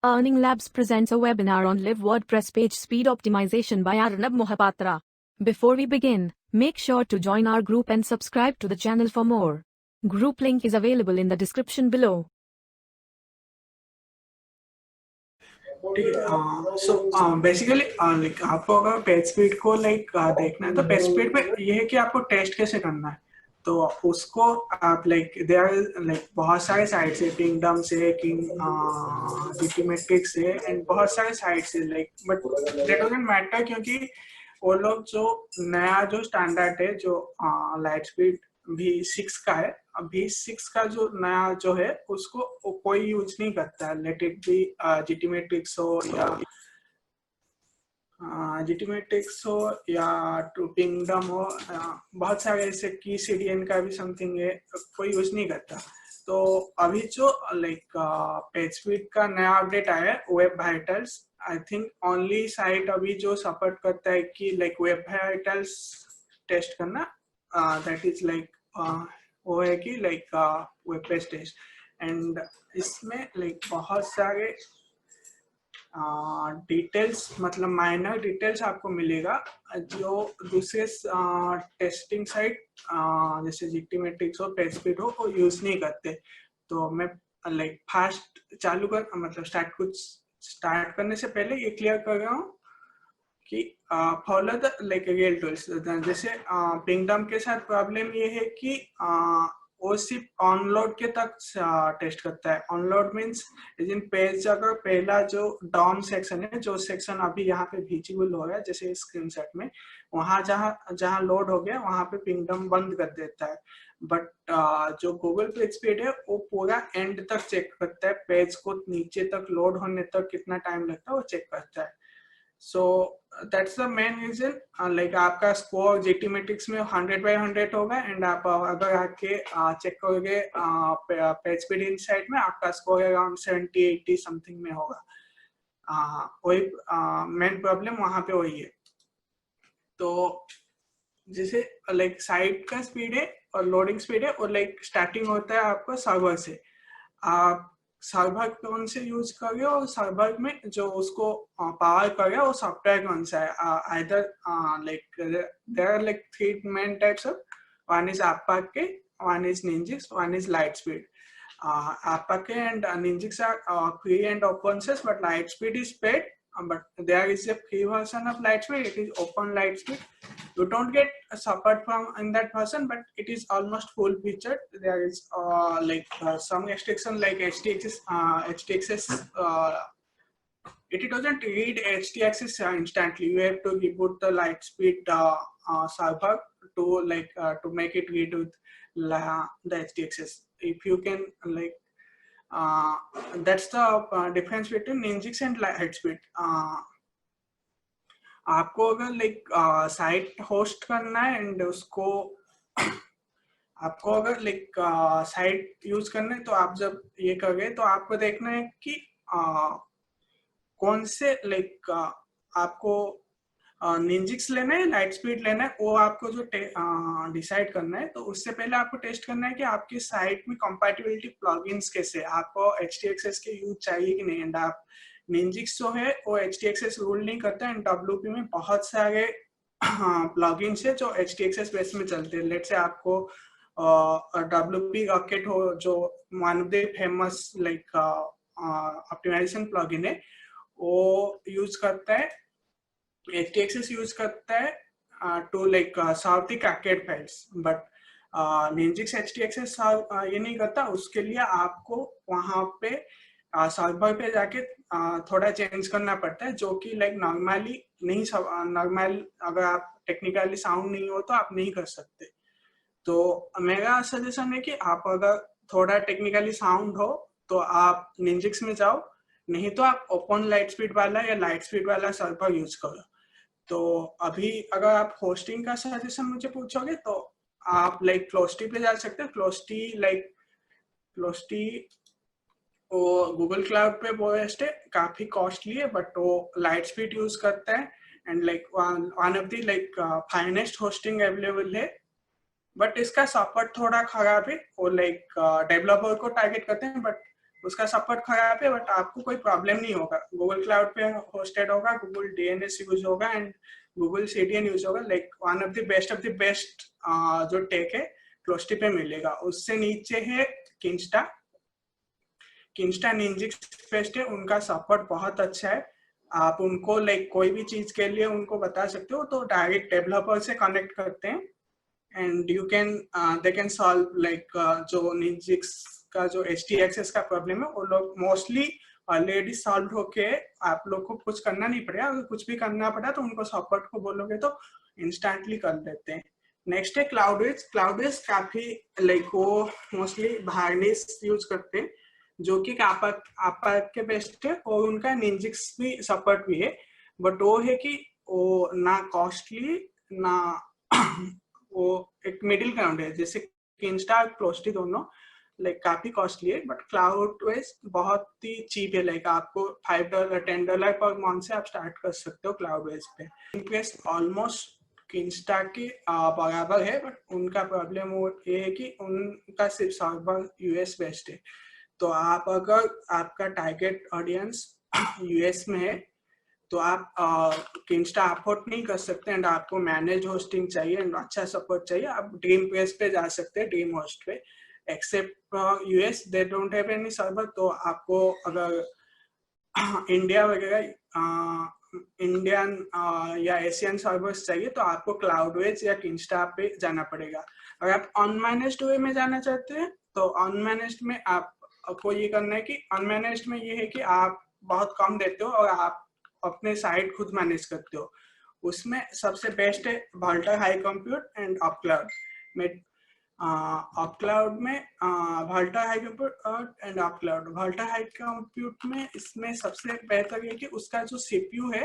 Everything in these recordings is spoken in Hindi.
Earning Labs presents a webinar on Live WordPress page speed optimization by Arnab Mohapatra. Before we begin, make sure to join our group and subscribe to the channel for more. Group link is available in the description below. So basically like आपको अगर पेज स्पीड को देखना है तो पेज स्पीड में ये है कि आपको टेस्ट कैसे करना है, तो उसको आप देयर बहुत सारे साइट्स है, किंगडम से जीटीमेट्रिक से एंड बहुत सारे साइट्स है बट दैट डजंट मैटर, क्योंकि वो लोग जो नया जो स्टैंडर्ड है जो लाइट स्पीड V6 का है, V6 का जो नया जो है उसको कोई यूज नहीं करता है। लेट इट बी जीटीमेट्रिक्स हो या टू किंगडम हो, बहुत सारे ऐसे की सीडीएन का भी समथिंग है, कोई यूज नहीं करता। तो अभी जो पेज स्पीड का नया अपडेट आया है web vitals, I think only site अभी जो सपोर्ट करता है कि वेब वाइटल्स टेस्ट करना, दैट इज वो है कि वेब पेज टेस्ट। एंड इसमें बहुत सारे डिटेल्स, मतलब माइनर डिटेल्स आपको मिलेगा जो दूसरे टेस्टिंग साइट जैसे जीटीमेट्रिक्स हो, पेज स्पीड हो, वो यूज नहीं करते। तो मैं फास्ट चालू कर मतलब स्टार्ट करने से पहले ये क्लियर कर रहा हूँ कि फॉलो द रियल टूल्स। जैसे किंगडम के साथ प्रॉब्लम ये है कि वो सिर्फ ऑनलोड के तक टेस्ट करता है। ऑनलोड मीन्स इन पेज अगर पहला जो डॉम सेक्शन है, जो सेक्शन अभी यहाँ पे विजिबल हो रहा है जैसे स्क्रीनशॉट में, वहां जहाँ लोड हो गया वहां पे किंगडम बंद कर देता है। बट जो गूगल पेज स्पीड है वो पूरा एंड तक चेक करता है, पेज को नीचे तक लोड होने तक कितना टाइम लगता है वो चेक करता है। So that's the main reason. आपका स्कोर जीटीमेट्रिक्स में 100/100 होगा एंड आप अगर आके चेक करोगे पेज स्पीड इनसाइट में, आपका स्कोर अराउंड 70-80 समथिंग में होगा। वही मेन प्रॉब्लम वहां पे वही है। तो जैसे साइट का स्पीड है और लोडिंग स्पीड है, और स्टार्टिंग होता है आपका सर्वर से। आप सर्वर कौन से यूज कर रहे हो और सर्वर में जो उसको पावर कर रहे हो वो सॉफ्टवेयर कौन सा है। Either there are 3 main types of, one is Apache, one is Ninjix, one is Lightspeed. Apache and Ninjix are free and open source, but Lightspeed is paid. But there is a free version of Lightspeed. It is open Lightspeed. You don't get support from in that version, but it is almost full featured. There is some restriction like htaccess. It doesn't read htaccess instantly. You have to reboot the Lightspeed server to make it read with the htaccess. If you can that's the difference between Ninjix and Lightspeed. आपको अगर साइट होस्ट करना है एंड उसको आपको अगर साइट यूज करना है, तो आप जब ये करोगे तो आपको देखना है कि कौन से आपको निंजिक्स लेना है, लाइटस्पीड लेना है, वो आपको जो डिसाइड करना है। तो उससे पहले आपको टेस्ट करना है कि आपकी साइट में कंपैटिबिलिटी प्लगइन्स कैसे, आपको htaccess के यूज चाहिए कि नहीं। एंड आप निंजिक्स जो है वो htaccess रूल नहीं करता है, एंड WP में बहुत सारे प्लगइन्स है जो htaccess बेस में चलते हैं। लेट्स से आपको WP रॉकेट हो, जो one of the famous optimisation plugin है, वो यूज करता है, htaccess यूज करता है to serve the cascade files. But Ninjix htaccess ये नहीं करता। उसके लिए आपको वहां पे सर्वर पे जाके थोड़ा चेंज करना पड़ता है, जो कि नॉर्मली नहीं, नॉर्मल अगर आप टेक्निकली साउंड नहीं हो तो आप नहीं कर सकते। तो मेरा सजेशन है कि आप अगर थोड़ा टेक्निकली साउंड हो तो आप Ninjix में जाओ, नहीं तो आप ओपन Lightspeed वाला या Lightspeed वाला सर्वर यूज करो। तो अभी अगर आप होस्टिंग का सजेशन मुझे पूछोगे तो आप Closty पे जा सकते हो। क्लोस्टी वो गूगल क्लाउड पे बेस्ड है, काफी कॉस्टली है, बट वो Lightspeed यूज करता है and one of the finest hosting available है। बट इसका सपोर्ट थोड़ा खराब है, वो डेवलपर को टारगेट करते हैं, बट उसका सपोर्ट खराब है, बट आपको कोई प्रॉब्लम नहीं होगा। गूगल क्लाउड पे होस्टेड होगा, गूगल डीएनएस यूज होगा एंड गूगल सीडीएन यूज होगा। Like one of the best जो टेक है क्लोस्टी पे मिलेगा। उससे नीचे है किंस्टा। किंस्टा निंजिक्स बेस्ट है, उनका सपोर्ट बहुत अच्छा है। आप उनको लाइक कोई भी चीज के लिए उनको बता सकते हो, तो डायरेक्ट डेवलपर से कनेक्ट करते हैं and you can they can solve like जो निंजिक्स का जो HTXS का प्रॉब्लम है वो लोग मोस्टली ऑलरेडी सॉल्व होके आप लोग को कुछ करना नहीं पड़ेगा। अगर कुछ भी करना पड़ा तो उनको सपोर्ट को बोलोगे तो इंस्टेंटली कर देते हैं। नेक्स्ट है क्लाउडवेज। क्लाउडवेज काफी लाइक वो मोस्टली वार्निश यूज करते हैं, जो कि आपा के बेस्ट है, और उनका निंजिक्स भी सपोर्ट भी है। बट वो है कि वो ना कॉस्टली ना वो एक मिडिल ग्राउंड है। जैसे किंस्टा क्लोस्टी दोनों लाइक काफी कॉस्टली है, बट क्लाउडवेज बहुत ही चीप है। लाइक आपको $5 $10 पर मंथ से आप स्टार्ट कर सकते हो क्लाउडवेज पे। इंटरेस्ट ऑलमोस्ट किंस्टा के बराबर है, बट उनका प्रॉब्लम वो ये है कि उनका सिर्फ सर्वर यूएस बेस्ड है। तो आप अगर आपका टारगेट ऑडियंस यूएस में है तो आप किंस्टा अफोर्ड नहीं कर सकते एंड आपको मैनेज होस्टिंग चाहिए एंड अच्छा सपोर्ट चाहिए। आप ड्रीम प्लेस पे जा सकते हैं, ड्रीम होस्ट पे। Except US they don't have any server. तो आपको अगर इंडिया वगैरह इंडियन या एशियन सर्वर्स चाहिए तो आपको क्लाउडवेज या किंस्टा पे जाना पड़ेगा। अगर आप अनमैनेज्ड वे में जाना चाहते हैं तो अनमैनेज्ड में आपको ये करना है कि अनमैनेज्ड में ये है कि आप बहुत कम देते हो और आप अपने साइट खुद मैनेज करते हो। उसमें सबसे बेस्ट है Vultr high compute and UpCloud में। अपक्लाउड में Vultr high compute and UpCloud. Vultr high compute में इसमें सबसे बेहतर है कि उसका जो सीपीयू है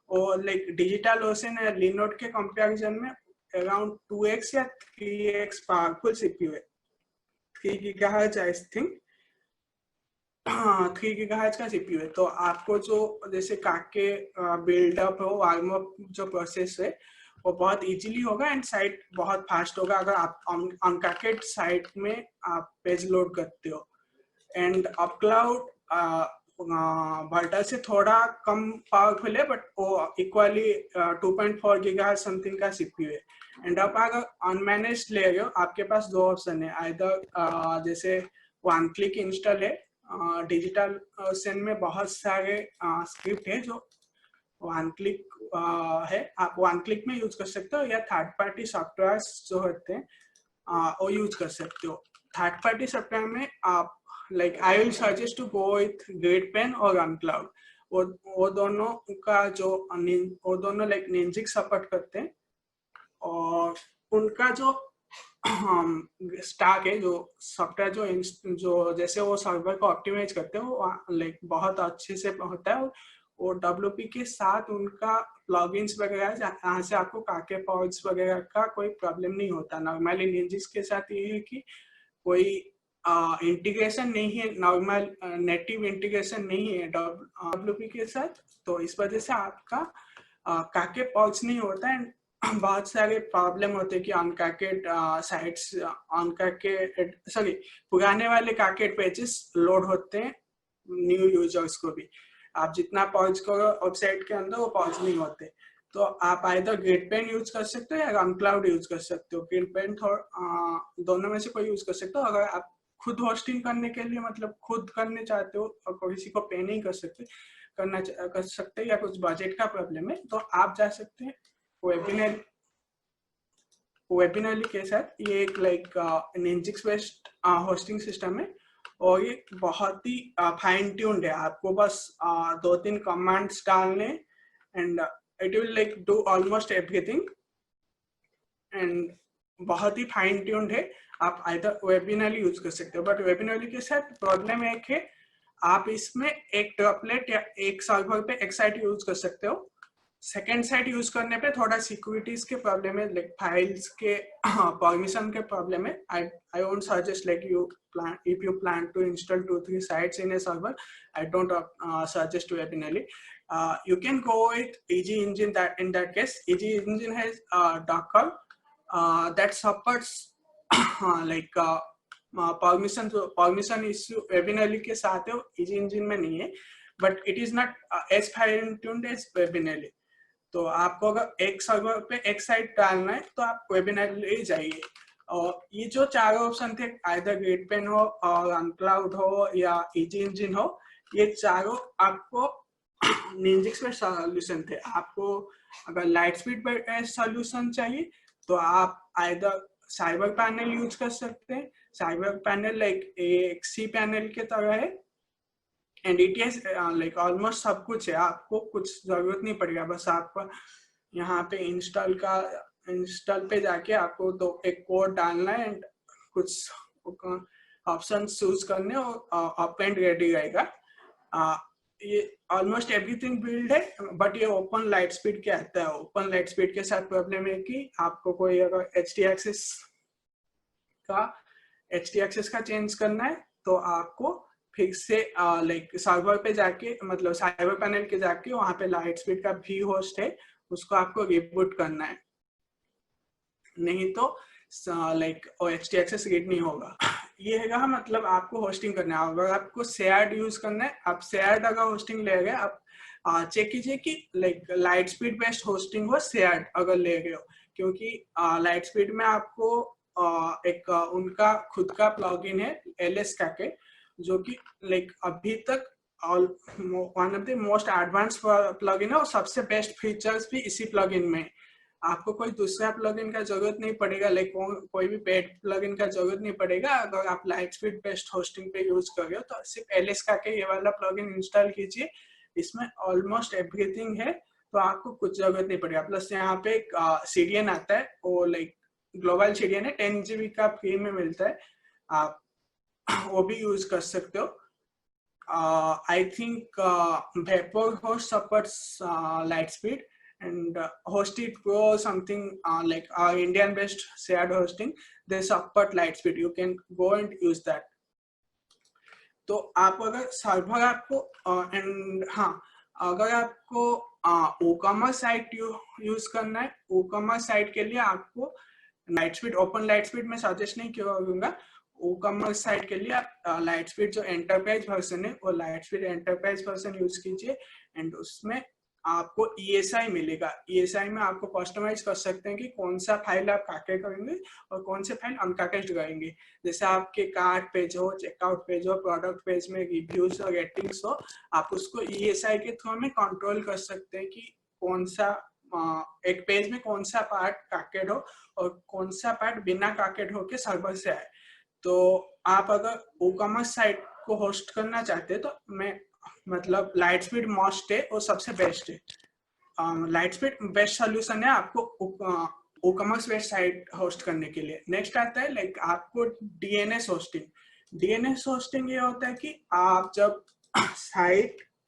वो लाइक डिजिटल ओशन या लिनोड के कंपैरिजन में अराउंड 2x या 3x पावरफुल सीपीयू है। 3 गीगाहर्ट्ज आई थिंक 3 गीगाहर्ट्ज का सीपीयू है। तो आपको जो जैसे काके बिल्डअप हो, वार्म अप जो प्रोसेस है वो बहुत इजीली होगा एंड साइट बहुत फास्ट होगा अगर आप अनकाकेड साइट में आप पेज लोड करते हो। एंड अपक्लाउड वाल्टर से थोड़ा कम पावरफुल है, बट वो इक्वली 2.4 गीगाहर्ट्ज समथिंग का सीपीयू है। एंड आप अगर अनमैनेज्ड ले रहे हो, आपके पास दो ऑप्शन है। आइदर जैसे वन क्लिक इंस्टॉल है, डिजिटल ओशन में बहुत सारे स्क्रिप्ट है जो वन क्लिक है, आप वन क्लिक में यूज कर सकते हो, या थर्ड पार्टी सॉफ्टवेयर जो होते हैं वो यूज कर सकते हो। थर्ड पार्टी सॉफ्टवेयर में आप like I will suggest to go with ग्रेटपेन और अनक्लाउड। वो दोनों का जो वो दोनों लाइक निंजिक्स सपोर्ट करते हैं और उनका जो स्टैक है, जो सॉफ्टवेयर जो जैसे वो सर्वर को ऑप्टिमाइज करते हैं वो लाइक बहुत अच्छे से होता है। और WP के साथ उनका प्लगइन्स वगैरह जहाँ से आपको काके पॉड्स वगैरह का कोई प्रॉब्लम नहीं होता। नॉर्मली निंजिक्स के साथ ये है कि कोई इंटीग्रेशन नहीं है, नॉर्मल नेटिव इंटीग्रेशन नहीं है WP के साथ। तो इस वजह से आपका काके पॉड्स नहीं होता है। बहुत सारे प्रॉब्लम होते हैं कि अनकाकेड साइट्स पुराने वाले काकेड पेजेस लोड होते हैं न्यू यूजर्स को भी। आप जितना पॉज करो वेबसाइट के अंदर वो पॉज नहीं होते। तो आप आइदर ग्रेटपेन यूज कर सकते हो या अनक्लाउड यूज कर सकते हो। ग्रेटपेन दोनों में से कोई यूज कर सकते हो। अगर आप खुद होस्टिंग करने के लिए मतलब खुद करने चाहते हो और किसी को पे नहीं कर सकते या कुछ बजट का प्रॉब्लम है तो आप जा सकते हैं वेबिनाली के साथ। ये एक लाइक निंजिक्स बेस्ड होस्टिंग सिस्टम है और ये बहुत ही फाइन ट्यून्ड है। आपको बस 2-3 कमांड्स डालने and it will like do almost everything and बहुत ही फाइन ट्यून्ड है। आप आइदर वेबिनाली यूज कर सकते हो, बट वेबिनाली के साथ प्रॉब्लम एक है, आप इसमें एक ड्रॉपलेट या एक सर्वर पे एक साइट यूज कर सकते हो। सेकेंड साइट यूज करने पे थोड़ा सिक्योरिटीज के प्रॉब्लम है, लाइक फाइल्स के परमिशन के प्रॉब्लम है। I won't suggest like if you plan to install 2-3 sites in a server, I don't suggest webinally. You can go with EG Engine. That in that case, EG Engine has Docker that supports like permission issue Webinoly के साथ है, इजी इंजन में नहीं है, but it is not as fine tuned as Webinoly. तो आपको अगर एक सर्वर पे एक साइट डालना है तो आप वेबिनाली जाइए। और ये जो चारों ऑप्शन थे, आइदर ग्रिडपेन हो और अनक्लाउड हो या इजी इंजन हो, ये चारों आपको निंजिक्स पे सॉल्यूशन थे। आपको अगर लाइट स्पीड पे सॉल्यूशन चाहिए तो आप आइदर साइबर पैनल यूज कर सकते हैं। साइबर पैनल लाइक एक सी पैनल के तरह है, and it is like almost सब कुछ है, आपको कुछ जरूरत नहीं पड़ेगा, बस आपको यहाँ पे इंस्टॉल पे जाके आपको तो एक कोड डालना है एंड कुछ ऑप्शन चूज करने और अप एंड रेडी रहेगा। ये ऑलमोस्ट एवरीथिंग बिल्ड है, बट ये ओपन लाइट स्पीड के आता है। ओपन लाइट स्पीड के साथ प्रॉब्लम है कि आपको कोई अगर एच टी एक्सेस का चेंज करना है तो आपको फिर से लाइक सर्वर पे जाके, मतलब साइबर पैनल के जाके वहां पे लाइट स्पीड का भी होस्ट है, उसको आपको रिबूट करना है, नहीं तो like H T access read नहीं होगा। ये है मतलब आपको होस्टिंग करना है। अगर आपको शेयर्ड यूज करना है, आप शेयर्ड अगर होस्टिंग ले गए, आप चेक कीजिए कि like light speed based hosting हो शेयर्ड अगर ले गए हो, क्योंकि लाइट स्पीड में आपको एक उनका खुद का प्लगइन है एलएस के, जो कि लाइक अभी तक one of the most advance plugin है और सबसे बेस्ट फीचर्स भी इसी प्लगइन में। आपको कोई दूसरा प्लगइन का जरूरत नहीं पड़ेगा, लाइक कोई भी पेड प्लगइन का जरूरत नहीं पड़ेगा। अगर आप लाइट स्पीड बेस्ड होस्टिंग पे यूज कर रहे हो तो सिर्फ एलएस के ये वाला प्लगइन इंस्टॉल कीजिए, इसमें ऑलमोस्ट एवरीथिंग है, तो आपको कुछ जरूरत नहीं पड़ेगा। प्लस यहाँ पे एक सीडीएन आता है, वो लाइक ग्लोबल सीडीएन है, 10 GB का फ्री में मिलता है, आप वो भी यूज कर सकते हो। I think vapour host supports light speed and Hosted Pro something like our Indian based shared hosting, they support Lightspeed, you can go and use that। तो आप अगर सर्वर आपको एंड हाँ, अगर आपको ओकॉमर्स साइट यूज करना है, ओकॉमर्स साइट के लिए आपको लाइटस्पीड, ओपन लाइटस्पीड में सजेस्ट नहीं करूंगा। ओकॉमर्स साइट के लिए आप लाइटस्पीड जो एंटरप्राइज वर्जन है वो लाइटस्पीड एंटरप्राइज वर्जन यूज कीजिए, एंड उसमें आपको ESI मिलेगा। ESI में आपको कस्टमाइज कर सकते हैं कि कौन सा फाइल आप काके करेंगे और कौन से फाइल अनकाकेस्ट करेंगे। जैसे आपके कार्ट पेज हो, चेकआउट पेज हो, प्रोडक्ट पेज में रिव्यूज और रेटिंग्स हो, आप उसको ESI के थ्रू में कंट्रोल कर सकते हैं कि कौन सा एक पेज में कौन सा पार्ट काकेड हो और कौन सा पार्ट बिना काकेड हो के सर्वर से आए। तो आप अगर ओकॉमर्स साइट को होस्ट करना चाहते हैं तो मैं मतलब लाइट स्पीड मस्ट है और सबसे बेस्ट है। लाइट स्पीड बेस्ट सोल्यूशन है आपको ओकॉमर्स बेस्ड साइट होस्ट करने के लिए। नेक्स्ट आता है लाइक आपको DNS होस्टिंग। DNS होस्टिंग ये होता है कि आप जब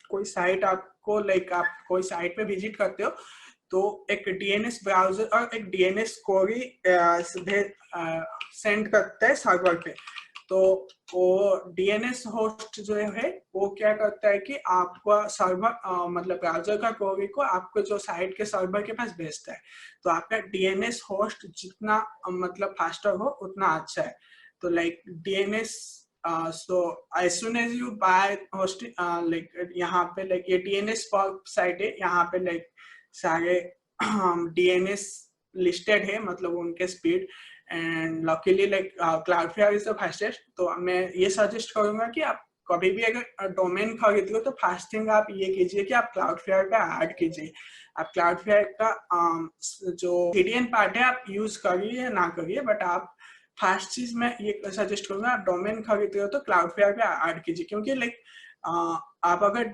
कोई साइट आपको लाइक आप कोई साइट पे विजिट करते हो तो एक DNS ब्राउजर और एक DNS क्वेरी सेंड करता है सर्वर पे। तो वो DNS होस्ट जो है वो क्या करता है कि आपका सर्वर मतलब ब्राउजर का क्वेरी को आपको जो साइट के सर्वर के पास भेजता है। तो आपका DNS होस्ट जितना मतलब फास्टर हो उतना अच्छा है। तो like DNS so as soon as you buy hosting like यहाँ पे like ये DNS साइट है, यहाँ पे like सारे DNS लिस्टेड है, मतलब उनके speed, and luckily like Cloudflare is the fastest. तो मैं ये सजेस्ट करूंगा कि आप कभी भी अगर डोमेन खरीद लो तो फर्स्ट थिंग आप ये कीजिए कि आप क्लाउडफ्लेयर का ऐड कीजिए। आप क्लाउडफ्लेयर का जो CDN पार्ट है आप यूज करिए या ना करिए, बट आप फर्स्ट चीज मैं ये सजेस्ट करूंगा, आप डोमेन खरीद रहे हो तो क्लाउडफ्लेयर का ऐड कीजिए, क्योंकि लाइक आप अगर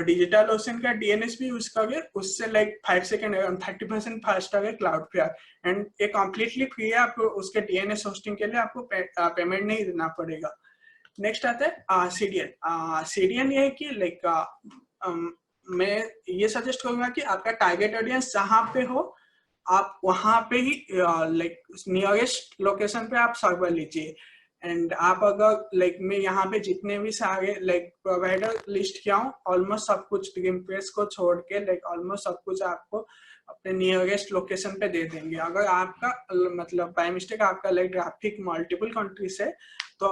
डिजिटल ओशन का DNS भी यूज करोगे उससे लाइक 5 सेकेंड 30% फास्टर है क्लाउडफ्लेयर, एंड ये कम्प्लीटली फ्री है। आपको उसके DNS होस्टिंग के लिए आपको पेमेंट नहीं देना पड़ेगा। नेक्स्ट आता है CDN। CDN ये है कि लाइक मैं ये सजेस्ट करूंगा कि आपका टारगेट ऑडियंस जहाँ पे हो आप वहां पे ही लाइक नियरेस्ट लोकेशन पे आप सर्वर लीजिए। एंड आप अगर लाइक मैं यहाँ पे जितने भी सारे लाइक प्रोवाइडर लिस्ट किया हूँ, ऑलमोस्ट सब कुछ ड्रीमप्रेस को छोड़ के लाइक ऑलमोस्ट सब कुछ आपको अपने नियरेस्ट लोकेशन पे दे देंगे। अगर आपका मतलब बाय मिस्टेक आपका लाइक ट्रैफिक मल्टीपल कंट्री से तो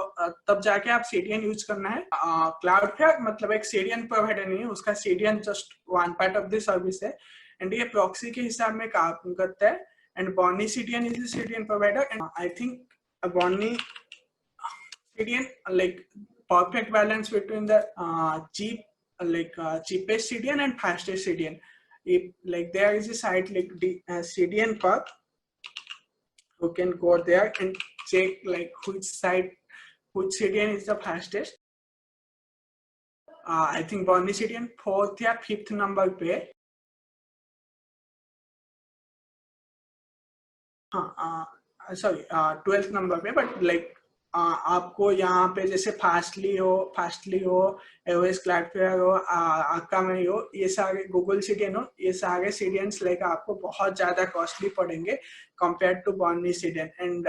तब जाके आप CDN यूज करना है। क्लाउडफ्लेयर मतलब एक CDN प्रोवाइडर नहीं है, उसका CDN just one part of the service है एंड ये प्रॉक्सी के हिसाब में काम करता है। And Bunny CDN is the CDN provider and I think Bunny CDN like perfect balance between the cheapest CDN and fastest CDN. If like there is a site like CDN Park, you can go there and check like which CDN is the fastest. I think Bonnie CDN 4th या 5th नंबर पे, हाँ सॉरी 12th नंबर पे, बट लाइक आपको यहाँ पे जैसे फास्टली हो, एओएस क्लाउडफ्लेयर हो, अकामे हो, ये सारे गूगल CDN हो, ये सारे CDNs लाइक आपको बहुत ज्यादा कॉस्टली पड़ेंगे compare to Bunny CDN and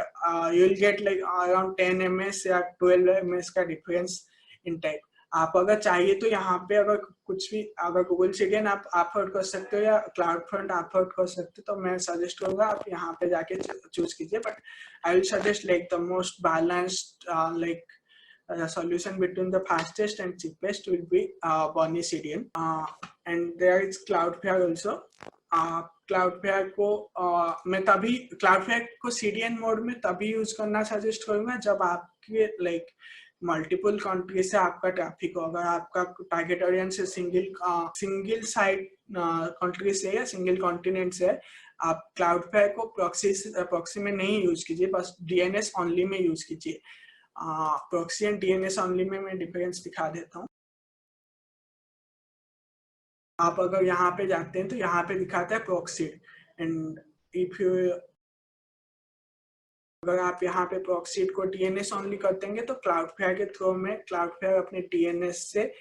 you will get like around 10 ms या 12 ms का डिफरेंस इन टाइप। आप अगर चाहिए तो यहाँ पे अगर कुछ भी अगर गूगल CDN आप अफोर्ड कर सकते हो या क्लाउड फ्रंट अफोर्ड कर सकते हो तो मैं सजेस्ट करूंगा आप यहाँ पे जाके चूज कीजिए, but I will suggest like the most balanced solution between the fastest and cheapest will be Bonnie CDN and there is Cloudflare also. Cloudflare को मैं तभी Cloudflare को CDN मोड में तभी यूज करना सजेस्ट करूंगा जब आपके लाइक मल्टीपल कंट्री से आपका ट्रैफिक हो। अगर आपका टारगेट ऑडियंस से सिंगल साइड कंट्री से या सिंगल कॉन्टिनेंट से है, आप क्लाउडफ्लेयर को प्रॉक्सी में नहीं यूज कीजिए, बस DNS ओनली में यूज कीजिए। प्रॉक्सी एंड DNS ओनली में मैं डिफरेंस दिखा देता हूँ। आप अगर यहाँ पे जाते हैं तो यहाँ पे दिखाता है प्रॉक्सी एंड इफ यू अगर आप यहाँ पे प्रॉक्सी को DNS ओनली कर देंगे तो क्लाउडफ्लेयर के थ्रू में क्लाउडफ्लेयर अपने DNS से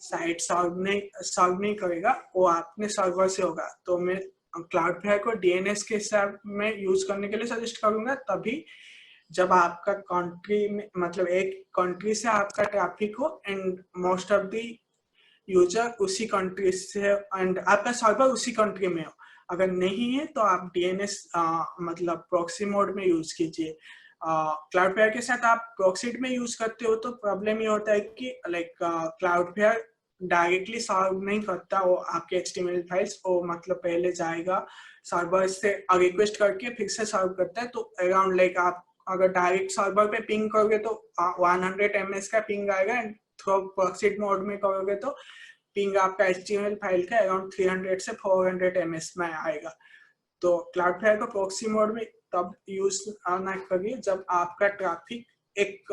साइट सर्व नहीं करेगा, वो अपने सर्वर से होगा। तो मैं क्लाउडफ्लेयर को DNS के हिसाब में यूज करने के लिए सजेस्ट करूंगा तभी जब आपका कंट्री में मतलब एक कंट्री से आपका ट्रैफिक हो and most of the user उसी कंट्री से एंड आपका सर्वर उसी कंट्री में हो। अगर नहीं है तो आप DNS मतलब प्रॉक्सी मोड में यूज कीजिए। क्लाउडफ्लेयर के साथ आप प्रॉक्सी में यूज करते हो तो प्रॉब्लम ये होता है कि लाइक क्लाउडफ्लेयर डायरेक्टली सर्व नहीं करता वो आपके HTML फाइल्स, वो मतलब पहले जाएगा सर्वर से रिक्वेस्ट करके फिर से सर्व करता है। तो अराउंड लाइक आप अगर डायरेक्ट सर्वर पे पिंग करोगे तो 100 ms का पिंग आएगा एंड थ्रू प्रॉक्सी मोड में करोगे तो पिंग आपका HTML फाइल का अराउंड 300 से 400 ms में आएगा। तो क्लाउडफ्लेयर को प्रॉक्सी मोड में तब यूज ना करिए जब आपका ट्रैफिक एक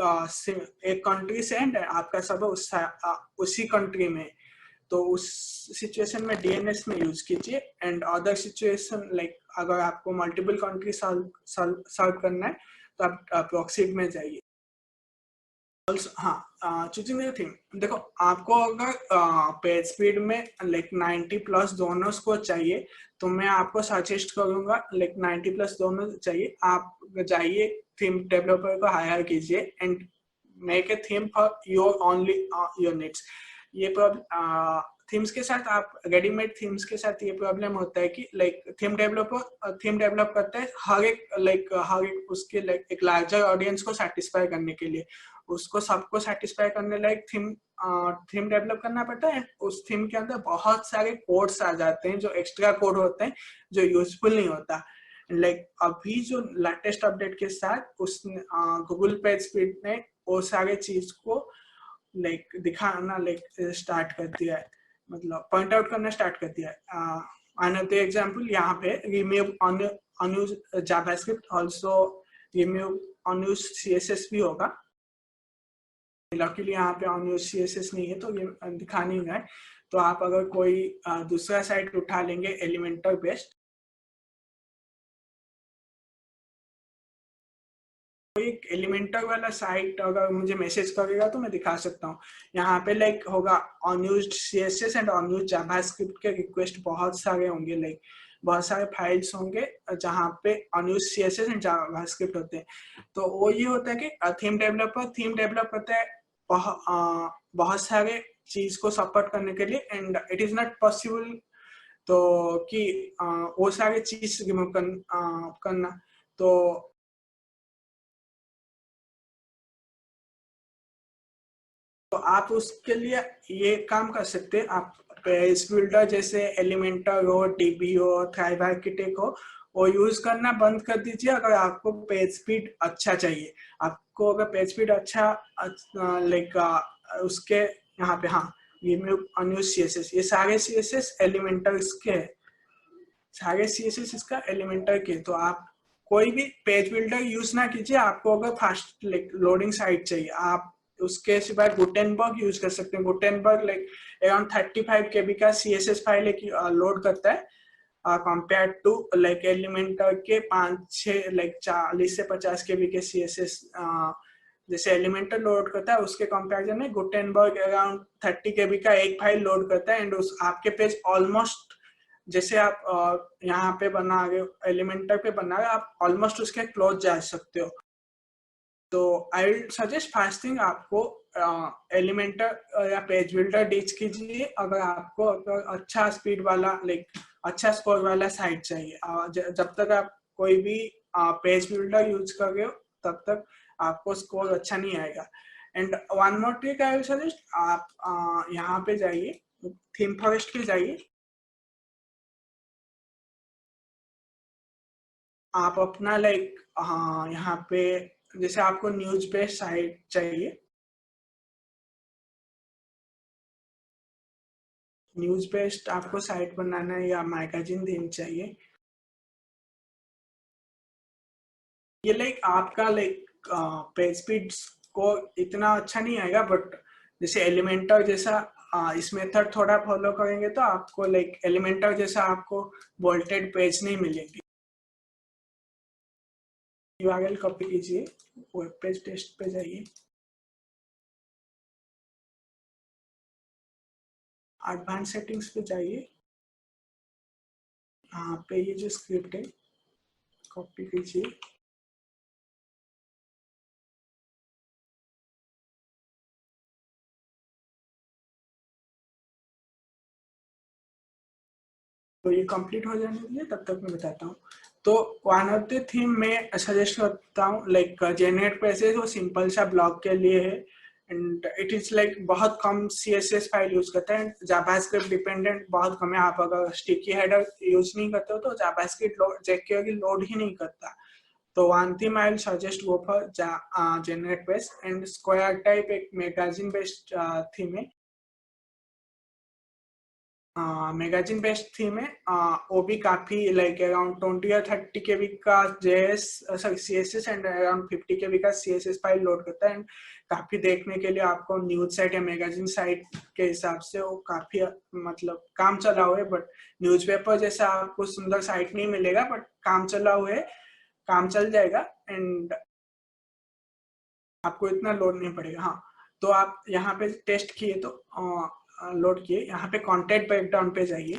कंट्री से एंड आपका सर्वर उसी कंट्री में, तो उस सिचुएशन में DNS में यूज कीजिए एंड अदर सिचुएशन लाइक अगर आपको मल्टीपल कंट्री सर्व करना है तो आप प्रॉक्सी में जाइए। हाँ, चूजिंग द थीम, देखो आपको अगर पेज स्पीड में लाइक 90 प्लस दोनों को चाहिए तो मैं आपको सजेस्ट करूंगा लाइक 90 प्लस दोनों चाहिए, आप जाइए थीम डेवलपर को हायर कीजिए and make a theme for your only your needs. ये थीम्स के साथ आप रेडीमेड थीम्स के साथ ये प्रॉब्लम होता है कि लाइक थीम डेवलप करता है हर एक उसके लाइक एक लार्जर ऑडियंस को सेटिस्फाई करने के लिए, उसको सबको सेटिस्फाई करने लायक थीम डेवलप करना पड़ता है। उस थीम के अंदर बहुत सारे कोड्स आ जाते हैं जो एक्स्ट्रा कोड होते हैं जो यूजफुल नहीं होता। लाइक अभी जो लेटेस्ट अपडेट के साथ उस गूगल पेज स्पीड ने वो सारे चीज को लाइक दिखाना लाइक स्टार्ट कर दिया है, मतलब पॉइंट आउट करना स्टार्ट कर दिया है। अनदर एग्जांपल यहाँ पे remove unused JavaScript, also remove unused CSS भी होगा। लकीली यहाँ पे अनयूज्ड CSS नहीं है तो ये दिखा नहीं रहा है। तो आप अगर कोई दूसरा साइट उठा लेंगे एलिमेंटर बेस्ड, एक एलिमेंटर वाला साइट अगर मुझे मैसेज करेगा तो मैं दिखा सकता हूँ। यहाँ पे लाइक होगा unused CSS and unused JavaScript के रिक्वेस्ट बहुत सारे होंगे, लाइक बहुत सारे फाइल्स होंगे जहाँ पे अनयूज्ड CSS एंड जावास्क्रिप्ट होते हैं। तो वो ये होता है कि थीम डेवलप करता है बहुत सारे चीज को सपोर्ट करने के लिए and it is not possible तो कि वो सारे चीज रिमूव करना। तो तो आप उसके लिए ये काम कर सकते हैं, आप पेज बिल्डर जैसे एलिमेंटर हो, डीबी हो, थ्राइव आर्किटेक्ट हो, वो यूज करना बंद कर दीजिए अगर आपको पेज स्पीड अच्छा चाहिए। आपको अगर पेज स्पीड अच्छा लाइक उसके यहाँ पे हाँ रिमूव अनयूज सीएसएस, ये सारे सीएसएस एलिमेंटर के है, सारे सीएसएस इसका एलिमेंटर के। तो आप कोई भी पेज बिल्डर यूज ना कीजिए, आपको अगर फास्ट लोडिंग साइट चाहिए आप उसके सिवाय गुटेनबर्ग यूज कर सकते हैं। गुटेनबर्ग लाइक अराउंड 35 केबी का सीएसएस फाइल लोड करता है कंपेयर टू लाइक एलिमेंटर के 5-6 लाइक 40 से 50 केबी के सीएसएस जैसे एलिमेंटर लोड करता है उसके कंपैरिजन में गुटेनबर्ग अराउंड 30 केबी का एक फाइल लोड करता है एंड उस आपके पेज ऑलमोस्ट जैसे आप यहाँ पे बना रहे हो एलिमेंटर पे बना रहे हो आप ऑलमोस्ट उसके क्लोज जा सकते हो। तो आई विल सजेस्ट फर्स्ट थिंग आपको एलिमेंटर या पेज बिल्डर डीच कीजिए अगर आपको अच्छा स्पीड वाला लाइक अच्छा स्कोर वाला साइट चाहिए। जब तक आप कोई भी पेज बिल्डर यूज कर रहे हो तब तक आपको स्कोर अच्छा नहीं आएगा। And one more trick I will suggest, आप यहाँ पे जाइए, थीम फॉरेस्ट पे जाइए, आप अपना लाइक हाँ यहाँ पे जैसे आपको न्यूज बेस्ड साइट चाहिए, न्यूज बेस्ड आपको साइट बनाना है या मैगजीन थीम चाहिए, ये लाइक आपका लाइक पेज स्पीड को इतना अच्छा नहीं आएगा बट जैसे एलिमेंटर जैसा इस मेथड थोड़ा फॉलो करेंगे तो आपको लाइक एलिमेंटर जैसा आपको वोल्टेड पेज नहीं मिलेगी। यूआरएल कॉपी कीजिए, वेब पेज टेस्ट पे जाइए, एडवांस सेटिंग्स पे जाइए, यहाँ पे ये जो स्क्रिप्ट है कॉपी कीजिए, तो ये कंप्लीट हो जाने दीजिए तब तक मैं बताता हूँ। तो वन ऑफ द थीम में सजेस्ट करता हूँ लाइक जेनरेट पैसेज, वो सिंपल सा ब्लॉग के लिए है एंड इट इज लाइक बहुत कम सीएसएस फाइल यूज करता है, जावास्क्रिप्ट डिपेंडेंट बहुत कम है। आप अगर स्टिकी हेडर यूज नहीं करते हो तो जावास्क्रिप्ट jQuery लोड ही नहीं करता। तो one theme I will suggest go for generate page and square type एक मैगजीन बेस्ड थीम है, मैगजीन बेस्ड थीम है, वो भी काफी लाइक अराउंड 20 या 30 केबी का JS sorry CSS and around 50 केबी का सीएसएस फाइल लोड करता है एंड काफी देखने के लिए आपको न्यूज साइट या मैगजीन साइट के हिसाब से वो काफी मतलब काम चला हुआ है, बट न्यूज़पेपर जैसा आपको सुंदर साइट नहीं मिलेगा बट काम चला हुआ है, काम चल जाएगा एंड आपको इतना लोड नहीं पड़ेगा। हाँ, तो आप यहाँ पे टेस्ट किए तो लोड किए, यहाँ पे कंटेंट ब्रेकडाउन पे जाइए,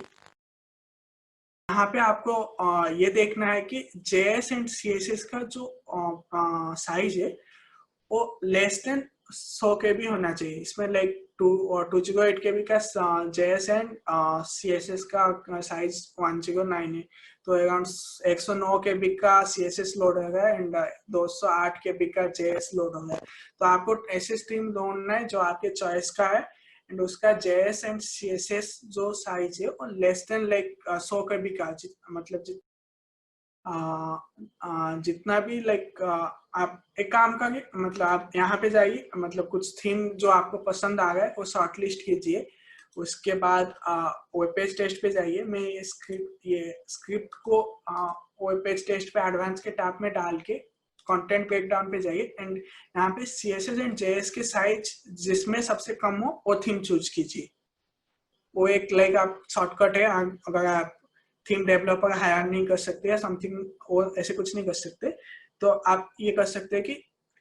यहाँ पे आपको ये देखना है कि जेएस एंड सीएसएस का जो साइज है वो लेस देन 100 केबी होना चाहिए। इसमें लाइक 208 केबी का जेएस एंड सीएसएस का साइज 109 है, तो अराउंड 109 केबी का सीएसएस लोड हो गया एंड 208 केबी का जेएस लोड हो गया। तो आपको ऐसे स्ट्रीम ढूंढना है जो आपके चॉइस का है एंड उसका जेएस एंड सीएसएस जो साइज है वो लेस देन लाइक 100 केबी का, मतलब जितना भी लाइक आप एक काम करिए, मतलब आप यहाँ पे जाइए, मतलब कुछ थीम जो आपको पसंद आ रहा है वो शॉर्ट लिस्ट कीजिए, उसके बाद वेब पेज टेस्ट पे जाइए। मैं ये स्क्रिप्ट को वेब पेज टेस्ट पे एडवांस के टैब में डाल के कंटेंट ब्रेकडाउन पे जाइए एंड यहाँ पे सीएसएस एंड जेएस के साइज जिसमें सबसे कम हो वो थीम चूज कीजिए। वो एक लाइक आप शॉर्टकट है, अगर आप थीम डेवलपर हायर नहीं कर सकते या समथिंग और ऐसे कुछ नहीं कर सकते तो आप ये कर सकते हैं कि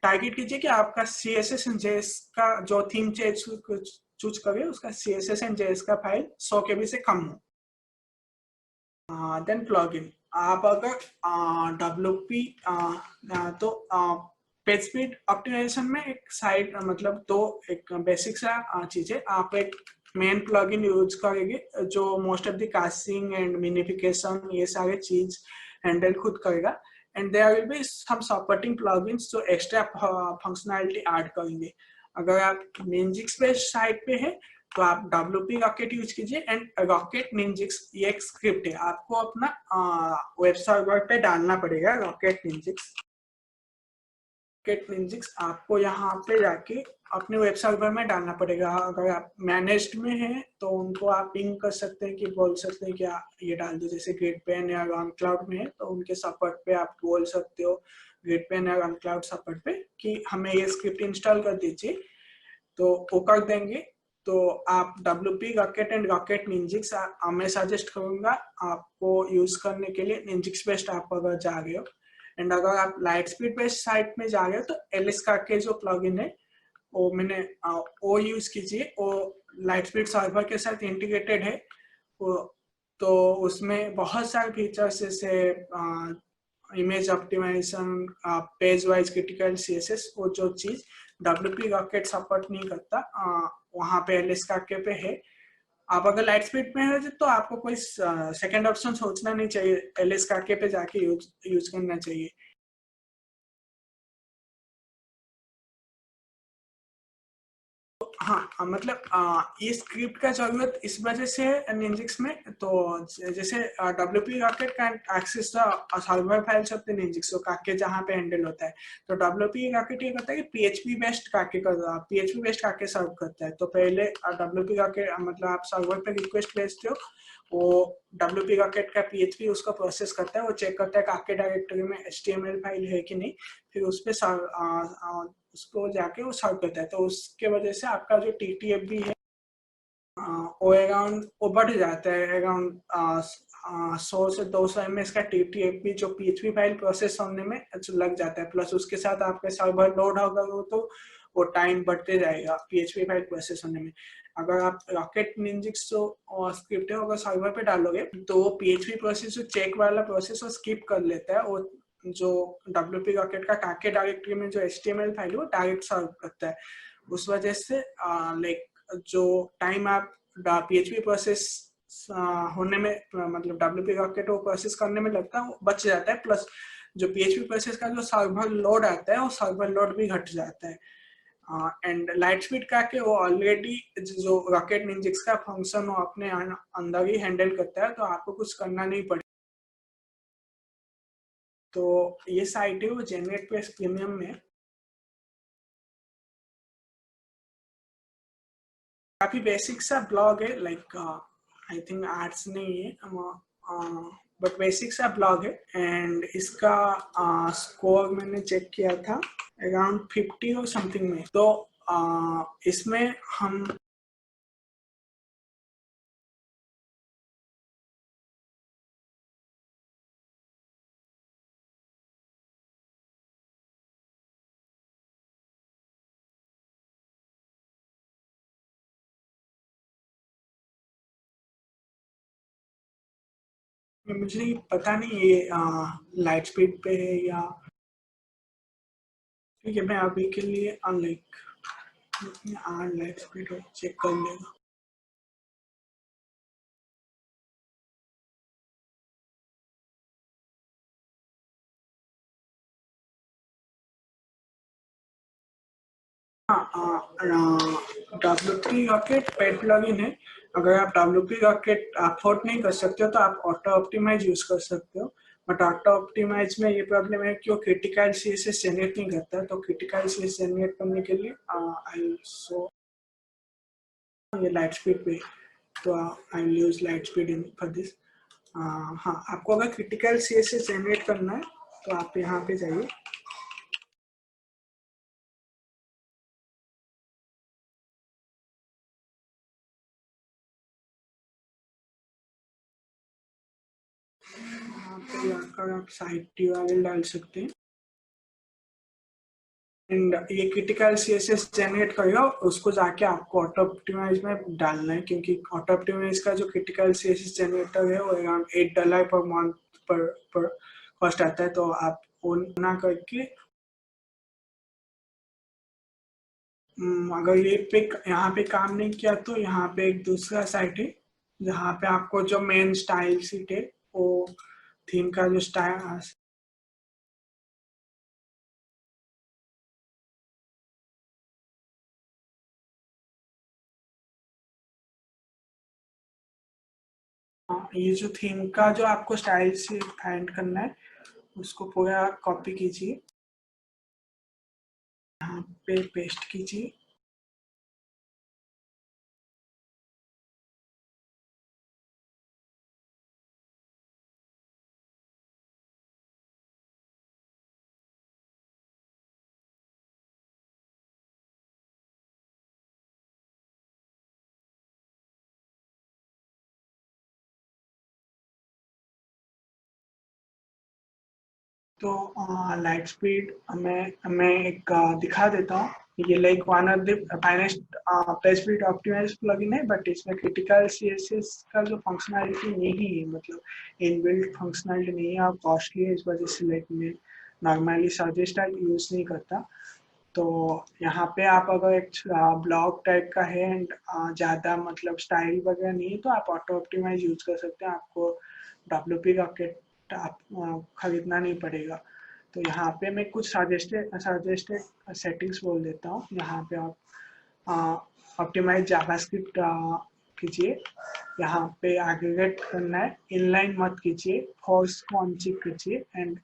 टारगेट कीजिए कि आपका CSS एंड JS का जो थीम चूज करे उसका CSS एंड JS का फाइल 100 KB से कम हो। देन प्लगइन, आप अगर WP तो पेज स्पीड ऑप्टिमाइजेशन में एक साइड मतलब तो एक बेसिक सा चीज है, आप एक मेन प्लगइन यूज करेंगे जो most of the caching and minification ये सारे चीज हैंडल खुद करेगा and there will be some supporting plugins जो एक्स्ट्रा फंक्शनैलिटी ऐड करेंगे। अगर आप Ninjix बेस्ड साइट पे है तो आप WP रॉकेट यूज कीजिए एंड रॉकेट Ninjix ये एक स्क्रिप्ट है, आपको अपना वेब सर्वर पे डालना पड़ेगा रॉकेट Ninjix आपको यहाँ पे जाके अपने वेब सर्वर में डालना पड़ेगा। अगर आप मैनेज्ड में हैं तो उनको आप पिंग कर सकते हैं कि बोल सकते हैं कि ये डाल दो, जैसे GridPen या OnCloud में है तो उनके सपोर्ट पे आप बोल सकते हो GridPen या OnCloud सपोर्ट पे कि हमें ये स्क्रिप्ट इंस्टॉल कर दीजिए, तो वो कर देंगे। तो आप WP rocket and rocket Ninjix मैं सजेस्ट करूंगा आपको यूज करने के लिए Ninjix बेस्ड आप अगर जा रहे हो। एंड अगर आप लाइटस्पीड बेस्ड साइट में जा रहे हो तो LS का के जो प्लगइन है वो मैंने वो यूज कीजिए, वो लाइटस्पीड सर्वर के साथ इंटीग्रेटेड है वो, तो उसमें बहुत सारे फीचर्स जैसे image optimisation, page wise critical CSS, वो जो चीज WP रॉकेट सपोर्ट नहीं करता वहाँ पे LS का के पे है। आप अगर लाइट स्पीड में है तो आपको कोई सेकंड ऑप्शन सोचना नहीं चाहिए, LS का के पे जाके यूज करना चाहिए। हाँ मतलब ये स्क्रिप्ट का जरूरत इस वजह से है Ninjix में, तो जैसे WP rocket can access the server files of the Ninjix, तो काके जहाँ पे हैंडल होता है, तो WP रॉकेट ये करता है कि PHP बेस्ड काके का PHP बेस्ड काके सर्व करता है। तो पहले WP रॉकेट मतलब आप सर्वर पे रिक्वेस्ट भेजते हो, वो WP रॉकेट का PHP उसका प्रोसेस करता है, वो चेक करता है काके डायरेक्टरी में HTML फाइल है कि नहीं, फिर उस पर उसको जाके वो सर्व करता है। तो उसके वजह से आपका जो TTF भी है वो अराउंड वो बढ़ जाता है, अराउंड 100 से 200 MS का TTF भी जो PHP फाइल प्रोसेस होने में लग जाता है, प्लस उसके साथ आपका सर्वर लोड होगा तो वो टाइम बढ़ते जाएगा PHP फाइल प्रोसेस होने में। अगर आप रॉकेट Ninjix जो स्क्रिप्ट है अगर सर्वर पे डालोगे तो वो PHP प्रोसेस जो चेक वाला प्रोसेस वो स्किप कर लेता है, वो जो WP रॉकेट का काके डायरेक्टरी में जो HTML फाइल है वो डायरेक्ट सर्व करता है। उस वजह से लाइक जो टाइम आप PHP प्रोसेस होने में मतलब WP रॉकेट वो प्रोसेस करने में लगता है वो बच जाता है, प्लस जो PHP प्रोसेस का जो सर्वर लोड आता है वो सर्वर लोड भी घट जाता है। एंड लाइट स्पीड का के वो ऑलरेडी जो रॉकेट Ninjix का फंक्शन वो अपने अंदर ही हैंडल करता है, तो आपको कुछ करना नहीं पड़ेगा। तो ये साइट है वो जेनरेट प्रीमियम में काफी बेसिक सा ब्लॉग है, लाइक आई थिंक आर्ट्स नहीं है बट बेसिक सा ब्लॉग है। एंड इसका स्कोर मैंने चेक किया था अराउंड 50 और समथिंग में, तो इसमें हम मुझे पता नहीं ये लाइट स्पीड पे है या, ठीक है मैं अभी के लिए लाइक लाइट स्पीड चेक कर लेगा। WP रॉकेट पेड प्लगइन है, अगर आप WP रॉकेट अफोर्ड नहीं कर सकते हो तो आप ऑटो ऑप्टिमाइज यूज कर सकते हो, बट ऑटो ऑप्टिमाइज में ये प्रॉब्लम है कि वो क्रिटिकल CSS जनरेट नहीं करता है, तो क्रिटिकल CSS जनरेट करने के लिए आई सो ये लाइट स्पीड पे, तो I will use light speed in for this. हाँ आपको अगर क्रिटिकल CSS जनरेट करना है तो आप यहाँ पे जाइए, यहाँ पे जाकर आप साइट URL डाल सकते हैं एंड ये क्रिटिकल CSS जनरेट करेगा, उसको जाके आपको ऑटो ऑप्टिमाइज में डालना है, क्योंकि ऑटो ऑप्टिमाइज का जो क्रिटिकल CSS जनरेटर है वो अराउंड $8 पर मंथ पर कॉस्ट आता है, तो आप वो ना करके अगर ये पे यहाँ पे काम नहीं किया तो यहाँ पे एक दूसरा साइट है जहाँ पे आपको जो मेन स्टाइल सीट है वो थीम का जो स्टाइल ये जो थीम का जो आपको स्टाइल से फाइंड करना है उसको पूरा कॉपी कीजिए, यहाँ पे पेस्ट कीजिए। तो लाइट स्पीड मैं एक दिखा देता हूँ। ये like one of the finest page speed optimise plugin है, बट इसमें क्रिटिकल सीएसएस का जो फंक्शनैलिटी नहीं है, मतलब इनबिल्ट फंक्शनैलिटी नहीं है और कॉस्टली है, इस वजह से लाइक मैं नॉर्मली सजेस्ट यूज नहीं करता। तो यहाँ पे आप अगर एक ब्लॉग टाइप का है एंड ज़्यादा मतलब स्टाइल वगैरह नहीं है तो आप ऑटो ऑप्टिमाइज यूज कर सकते हैं, आपको WP रॉकेट आप खरीदना नहीं पड़ेगा। तो यहाँ पे मैं कुछ सजेस्टेड सेटिंग्स बोल देता हूँ। यहाँ पे आप ऑप्टिमाइज जावास्क्रिप्ट कीजिए, यहाँ पे एग्रीगेट करना है, इनलाइन मत कीजिए, फोर्स को अनचेक कीजिए एंड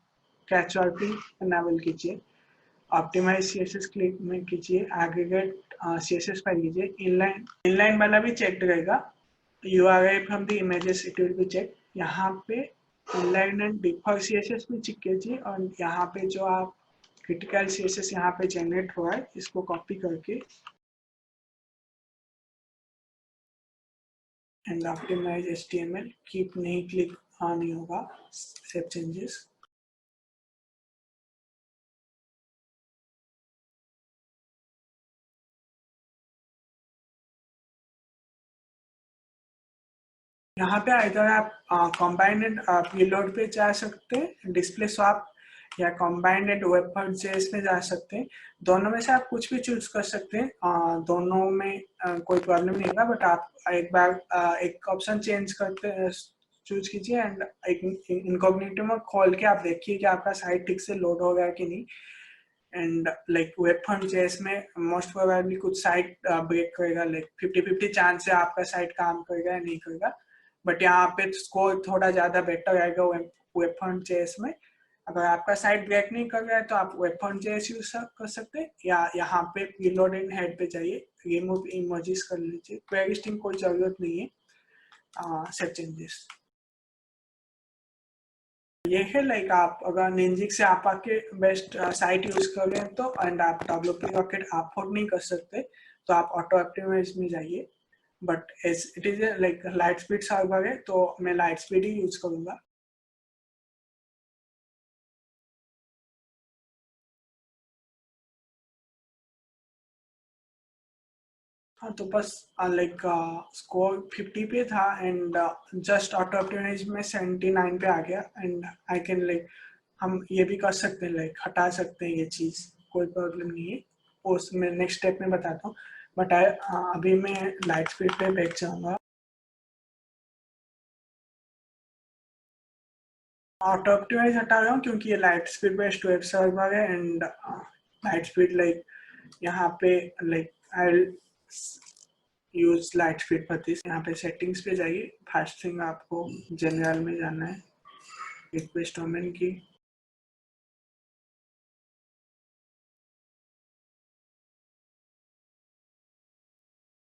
कैच वर्किंग इनेबल कीजिए। ऑप्टिमाइज सीएसएस क्लिक में कीजिए, एग्रीगेट सीएसएस फाइल कीजिए, इनलाइन वाला भी चेक रहेगा, URI from the images it will be check. यहाँ पे इनलाइन एंड डिफॉल्ट सीएसएस भी चेक कीजिए और यहाँ पे जो आप क्रिटिकल सीएसएस यहाँ पे जनरेट हुआ है इसको कॉपी करके एंड ऑप्टिमाइज HTML कीप नहीं क्लिक नहीं होगा, सेव चेंजेस। यहाँ पे इधर आप कॉम्बाइंड पेलोड पे जा सकते हैं, डिस्प्ले स्वैप या कॉम्बाइंड वेब जेएस में जा सकते हैं। दोनों में से आप कुछ भी चूज कर सकते हैं, दोनों में कोई प्रॉब्लम नहीं होगा, बट आप एक बार एक ऑप्शन चेंज करते चूज कीजिए एंड एक इनकॉग्निटो में खोल के आप देखिए कि आपका साइट ठीक से लोड हो गया कि नहीं। एंड लाइक वेब जेएस में मोस्ट प्रोबेबली कुछ साइट ब्रेक करेगा, लाइक 50-50 चांस है आपका साइट काम करेगा या नहीं करेगा, बट यहाँ पे स्कोर थोड़ा ज्यादा बेटर आएगा वेब जेएस में। अगर आपका साइट ब्रेक नहीं कर रहा है तो आप वेब जेएस यूज कर सकते हैं, या यहाँ पे रीलोड इन हेड पे जाइए, रिमूव इमोजीज कर लीजिए, क्वेरी स्ट्रिंग कोई जरूरत नहीं है, सेव चेंजेस। ये है लाइक आप अगर निंजिक से आप आके बेस्ट साइट यूज कर रहे हैं तो एंड आप WP रॉकेट अफोर्ड नहीं कर सकते तो आप ऑटो ऑप्टिमाइज में जाइए, but as it is like LiteSpeed server है तो मैं लाइट स्पीड ही यूज करूंगा। हाँ तो बस लाइक स्कोर 50 पे था एंड जस्ट ऑटो ऑप्टिमाइज में 79 पे आ गया एंड आई कैन लाइक हम ये भी कर सकते हैं, लाइक हटा सकते हैं, ये चीज कोई प्रॉब्लम नहीं है, उसमें नेक्स्ट स्टेप में बताता हूँ। बट अभी मैं लाइट स्पीड पे बैठ जाऊंगा। ऑटो ऑप्टिमाइज हटा रहा हूँ क्योंकि ये light speed based web server है एंड लाइट स्पीड लाइक यहाँ पे like I use light speed 32। यहाँ पे सेटिंग्स पे जाइए, फर्स्ट थिंग आपको जनरल में जाना है, रिक्वेस्ट डोमेन की,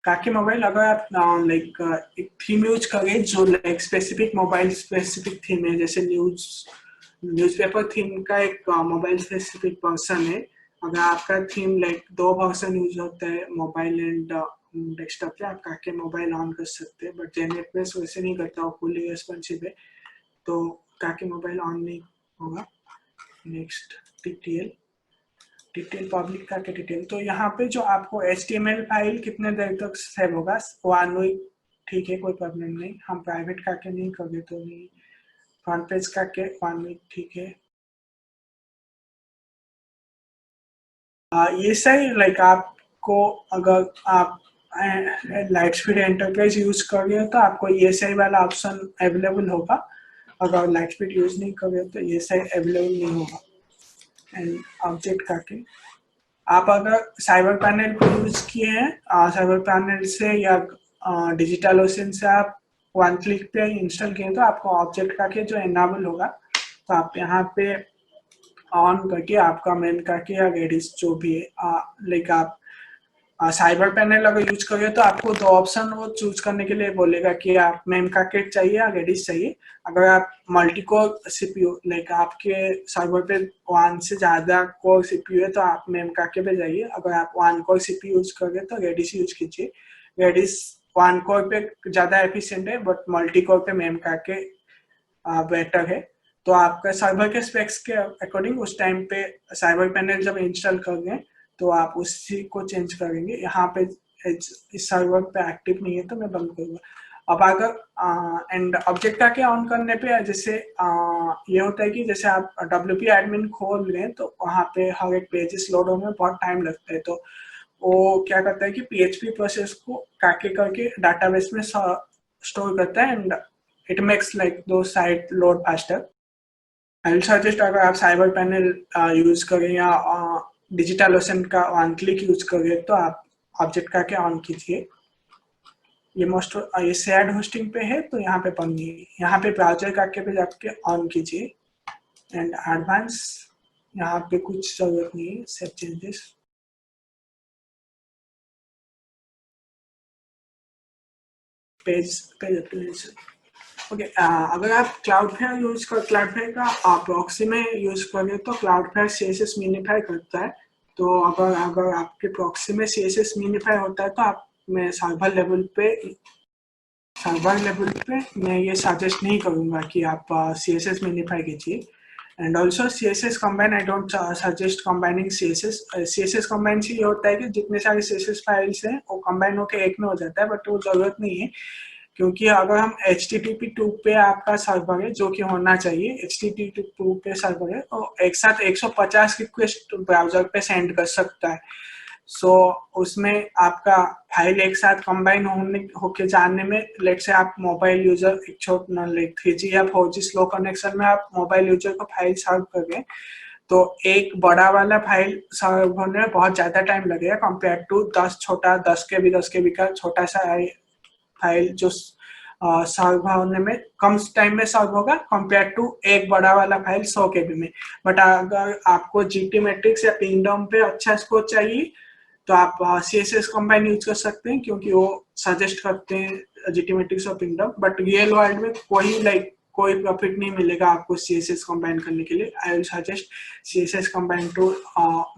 काके मोबाइल अगर आप लाइक एक थीम यूज करें जो like specific mobile specific theme है, जैसे न्यूज़पेपर थीम का एक मोबाइल स्पेसिफिक वर्जन है, अगर आपका थीम लाइक 2 वर्जन यूज होता है मोबाइल एंड डेस्कटॉप पे, आप काके मोबाइल ऑन कर सकते हैं, बट जेनेट बेस वैसे नहीं करता, वो फुली रेस्पॉन्सिव है तो काके मोबाइल ऑन नहीं होगा। नेक्स्ट डिटेल पब्लिक का के डिटेल, तो यहाँ पे जो आपको HTML फाइल कितने देर तक सेव होगा, 1 वीक ठीक है, कोई प्रॉब्लम नहीं, हम प्राइवेट का के नहीं करें तो नहीं, फ्रंट पेज का के 1 वीक ठीक है। ये सही लाइक आपको अगर आप लाइट स्पीड एंटरप्राइज यूज कर रहे हो तो आपको ये सही वाला ऑप्शन अवेलेबल होगा, अगर लाइट स्पीड यूज नहीं कर रहे हो तो ये सही अवेलेबल नहीं होगा। एंड ऑब्जेक्ट का के आप अगर साइबर पैनल को यूज किए हैं, साइबर पैनल से या डिजिटल ओशन से आप वन क्लिक पे इंस्टॉल किए तो आपको ऑब्जेक्ट का के जो एनाबल होगा, तो आप यहाँ पे ऑन करके आपका मेन का के या रेडिस जो भी है लाइक आप साइबर पैनल अगर यूज करें तो आपको दो ऑप्शन वो चूज करने के लिए बोलेगा कि आप मेम का किट चाहिए या रेडिस चाहिए। अगर आप मल्टी कोर सीपीयू लाइक आपके सर्वर पे वन से ज्यादा कोर सीपीयू है तो आप मेम का के पे जाइए। अगर आप वन कोर सीपीयू यूज करें तो रेडिस यूज कीजिए। रेडिस वन कोर पे ज्यादा एफिशिएंट है बट मल्टी कोर पे मेम का के बेटर है। तो आपका सर्वर के स्पेक्स के अकॉर्डिंग उस टाइम पे साइबर पैनल जब इंस्टॉल करेंगे तो आप उसी को चेंज करेंगे। यहाँ पे इस सर्वर पे एक्टिव नहीं है तो मैं बंद करूंगा। अब अगर एंड ऑब्जेक्ट का क्या ऑन करने पे जैसे ये होता है कि जैसे आप WP एडमिन खोल रहे हैं तो वहाँ पे हर एक पेजेस लोड होने में बहुत टाइम लगता है। तो वो क्या करता है कि PHP प्रोसेस को काके करके डाटाबेस में स्टोर करता है एंड इट मेक्स लाइक दो site load faster. I will suggest अगर आप साइबर पैनल यूज करें या डिजिटल ओशन का वन क्लिक यूज करें तो आप ऑब्जेक्ट का क्या ऑन कीजिए। ये मोस्ट ये शेयर्ड होस्टिंग पे है तो यहाँ पे बंद नहीं है। यहाँ पे ब्राउजर का के पे जाके ऑन कीजिए एंड एडवांस यहाँ पे कुछ जरूरत नहीं है save changes. Page page okay. अगर आप क्लाउडफ्लेयर यूज कर क्लाउडफ्लेयर का प्रॉक्सी में यूज करें तो क्लाउडफ्लेयर CSS मिनिफाई करता है। तो अगर आपके प्रॉक्सी में CSS मिनिफाई होता है तो आप मैं सर्वर लेवल पे मैं ये सजेस्ट नहीं करूँगा कि आप CSS मिनिफाई कीजिए। And also CSS combine I don't suggest combining CSS combine से ये होता है कि जितने सारे CSS फाइल्स हैं वो कंबाइन होकर एक में हो जाता है बट वो जरूरत नहीं है। क्योंकि अगर हम HTTP2 पे आपका सर्वर है जो कि होना चाहिए HTTP2 पे सर्वर है तो एक साथ 150 रिक्वेस्ट ब्राउजर पे सेंड कर सकता है। सो उसमें आपका फाइल एक साथ कंबाइन होके जाने में लेट से आप मोबाइल यूजर एक छोटा लाइक 3G या 4G स्लो कनेक्शन में आप मोबाइल यूजर को फाइल सर्व कर रहे हैं तो एक बड़ा वाला फाइल सर्व होने में बहुत ज्यादा टाइम लगेगा कंपेयर टू 10 छोटा 10 KB का छोटा सा फाइल जो सर्व होने में कम टाइम में सर्व होगा कंपेयर टू एक बड़ा वाला फाइल 100 KB में। बट अगर आपको GT मैट्रिक्स या पिंगडम पे अच्छा स्कोर चाहिए तो आप CSS कंबाइन यूज कर सकते हैं क्योंकि वो सजेस्ट करते हैं GT मैट्रिक्स और पिंगडम। बट रियल वर्ल्ड में कोई प्रॉफिट नहीं मिलेगा आपको CSS कंबाइन करने के लिए। I will suggest CSS combine to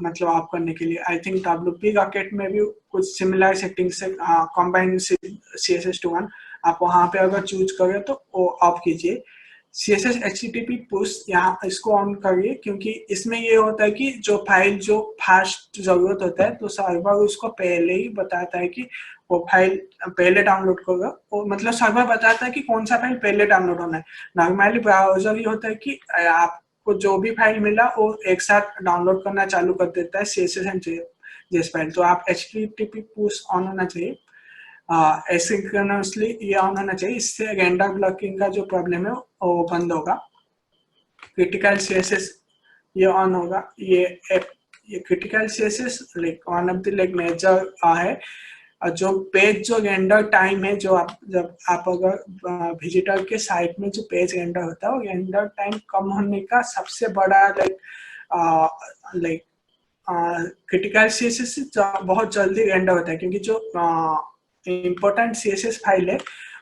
मतलब आप करने के लिए आई थिंक WP रॉकेट में भी कुछ सिमिलर सेटिंग्स से कंबाइन CSS to 1 आप वहां पे अगर चूज करें तो वो ऑफ कीजिए। CSS HTTP पुश यहाँ इसको ऑन करिए क्योंकि इसमें ये होता है कि जो फाइल जो फास्ट जरूरत होता है तो सर्वर उसको पहले ही बताता है कि वो फाइल पहले डाउनलोड करोगा। वो मतलब सर्वर बताता है कि कौन सा फाइल पहले डाउनलोड होना है। नॉर्मली ब्राउजर ये होता है कि आपको जो भी फाइल मिला वो एक साथ डाउनलोड करना चालू कर देता है CSS एंड JS फाइल। तो आप HTTP पुश ऑन होना चाहिए एसिंक्रोनसली ये ऑन होना चाहिए। इससे रेंडर ब्लॉकिंग का जो प्रॉब्लम है वो बंद होगा। क्रिटिकल CSS ये ऑन होगा। ये critical CSS like one of the like major है जो पेज जो रेंडर टाइम है जो आप जब आप अगर विजिटर के साइट में जो पेज रेंडर होता है वो रेंडर टाइम कम होने का सबसे बड़ा लाइक क्रिटिकल CSS बहुत जल्दी रेंडर होता है क्योंकि जो इम्पोर्टेंट CSS फाइल है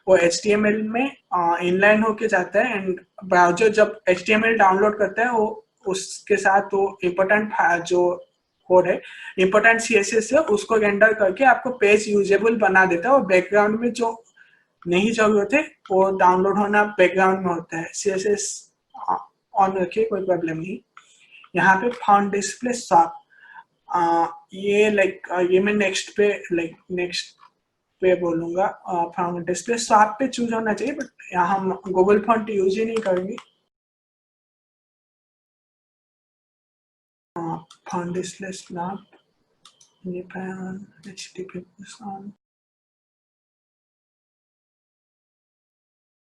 वो HTML में इनलाइन होके जाता है एंड ब्राउजर जब HTML डाउनलोड करता है वो उसके साथ वो इम्पोर्टेंट जो कोड है इम्पोर्टेंट CSS है उसको रेंडर करके आपको पेज यूजेबल बना देता है और बैकग्राउंड में जो नहीं जरूरत है वो डाउनलोड होना बैकग्राउंड में होता है। CSS ऑन रखिए कोई प्रॉब्लम नहीं। यहाँ पे फाउंड डिस्प्ले शॉप ये ये मैं नेक्स्ट पे बोलूंगा। फाउंड डिस्प्ले स्वैप पे चूज होना चाहिए बट यहाँ हम गूगल फॉन्ट यूज ही नहीं करेंगे। Found display swap HTTP on